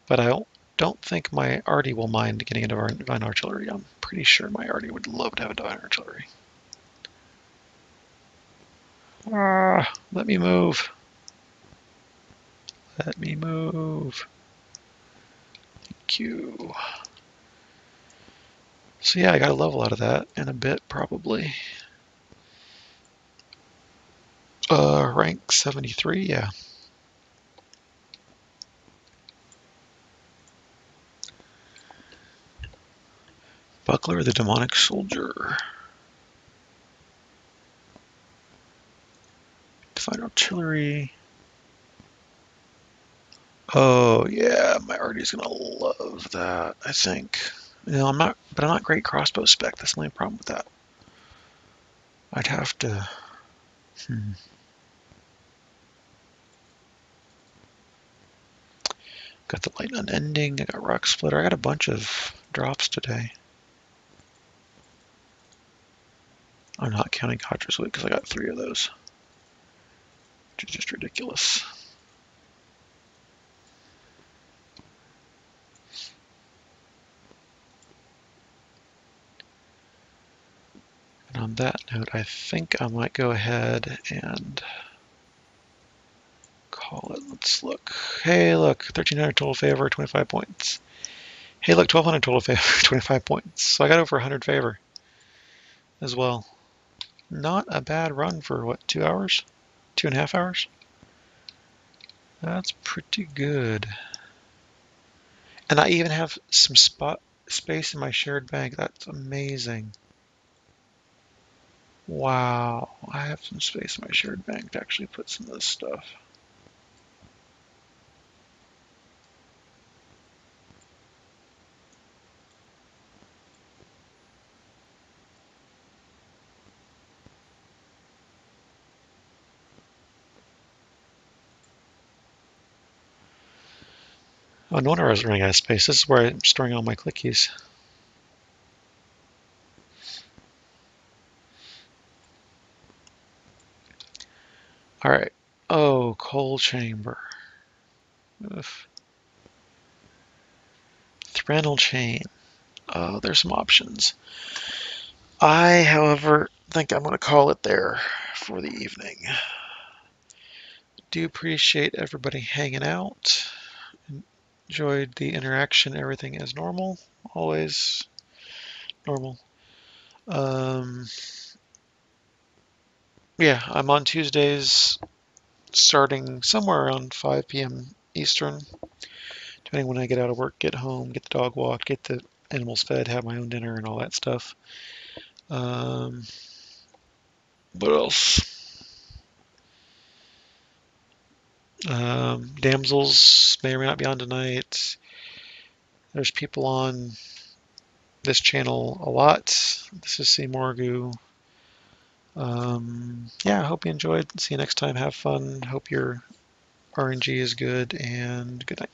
But I don't think my Artie will mind getting a Divine Artillery. I'm pretty sure my Artie would love to have a Divine Artillery. Let me move. Let me move. Thank you. So yeah, I got a level out of that in a bit, probably. Rank 73, yeah. Buckler, the Demonic Soldier. Divine Artillery. Oh yeah, my Artie's gonna love that, I think. You know, I'm not great crossbow spec. That's the only problem with that. I'd have to. Got the light unending. I got rock splitter. I got a bunch of drops today. I'm not counting Conjurer's Wit because I got 3 of those, which is just ridiculous. And on that note, I think I might go ahead and call it. Let's look. Hey, look, 1,300 total favor, 25 points. Hey, look, 1,200 total favor, 25 points. So I got over 100 favor as well. Not a bad run for, what, 2 hours? 2.5 hours? That's pretty good. And I even have some space in my shared bank. That's amazing. Wow, I have some space in my shared bank to actually put some of this stuff. Oh, no wonder I was running out of space. This is where I'm storing all my click keys. All right. Oh, coal chamber. Oof. Threnal chain. Oh, there's some options. I, however, think I'm going to call it there for the evening. Do appreciate everybody hanging out. Enjoyed the interaction. Everything is normal. Always normal. Yeah, I'm on Tuesdays starting somewhere around 5 p.m. Eastern, depending when I get out of work, get home, get the dog walked, get the animals fed, have my own dinner, and all that stuff. What else? Damsels may or may not be on tonight. There's people on this channel a lot. This is Seymourgu. Yeah, I hope you enjoyed. See you next time. Have fun. Hope your RNG is good, and good night.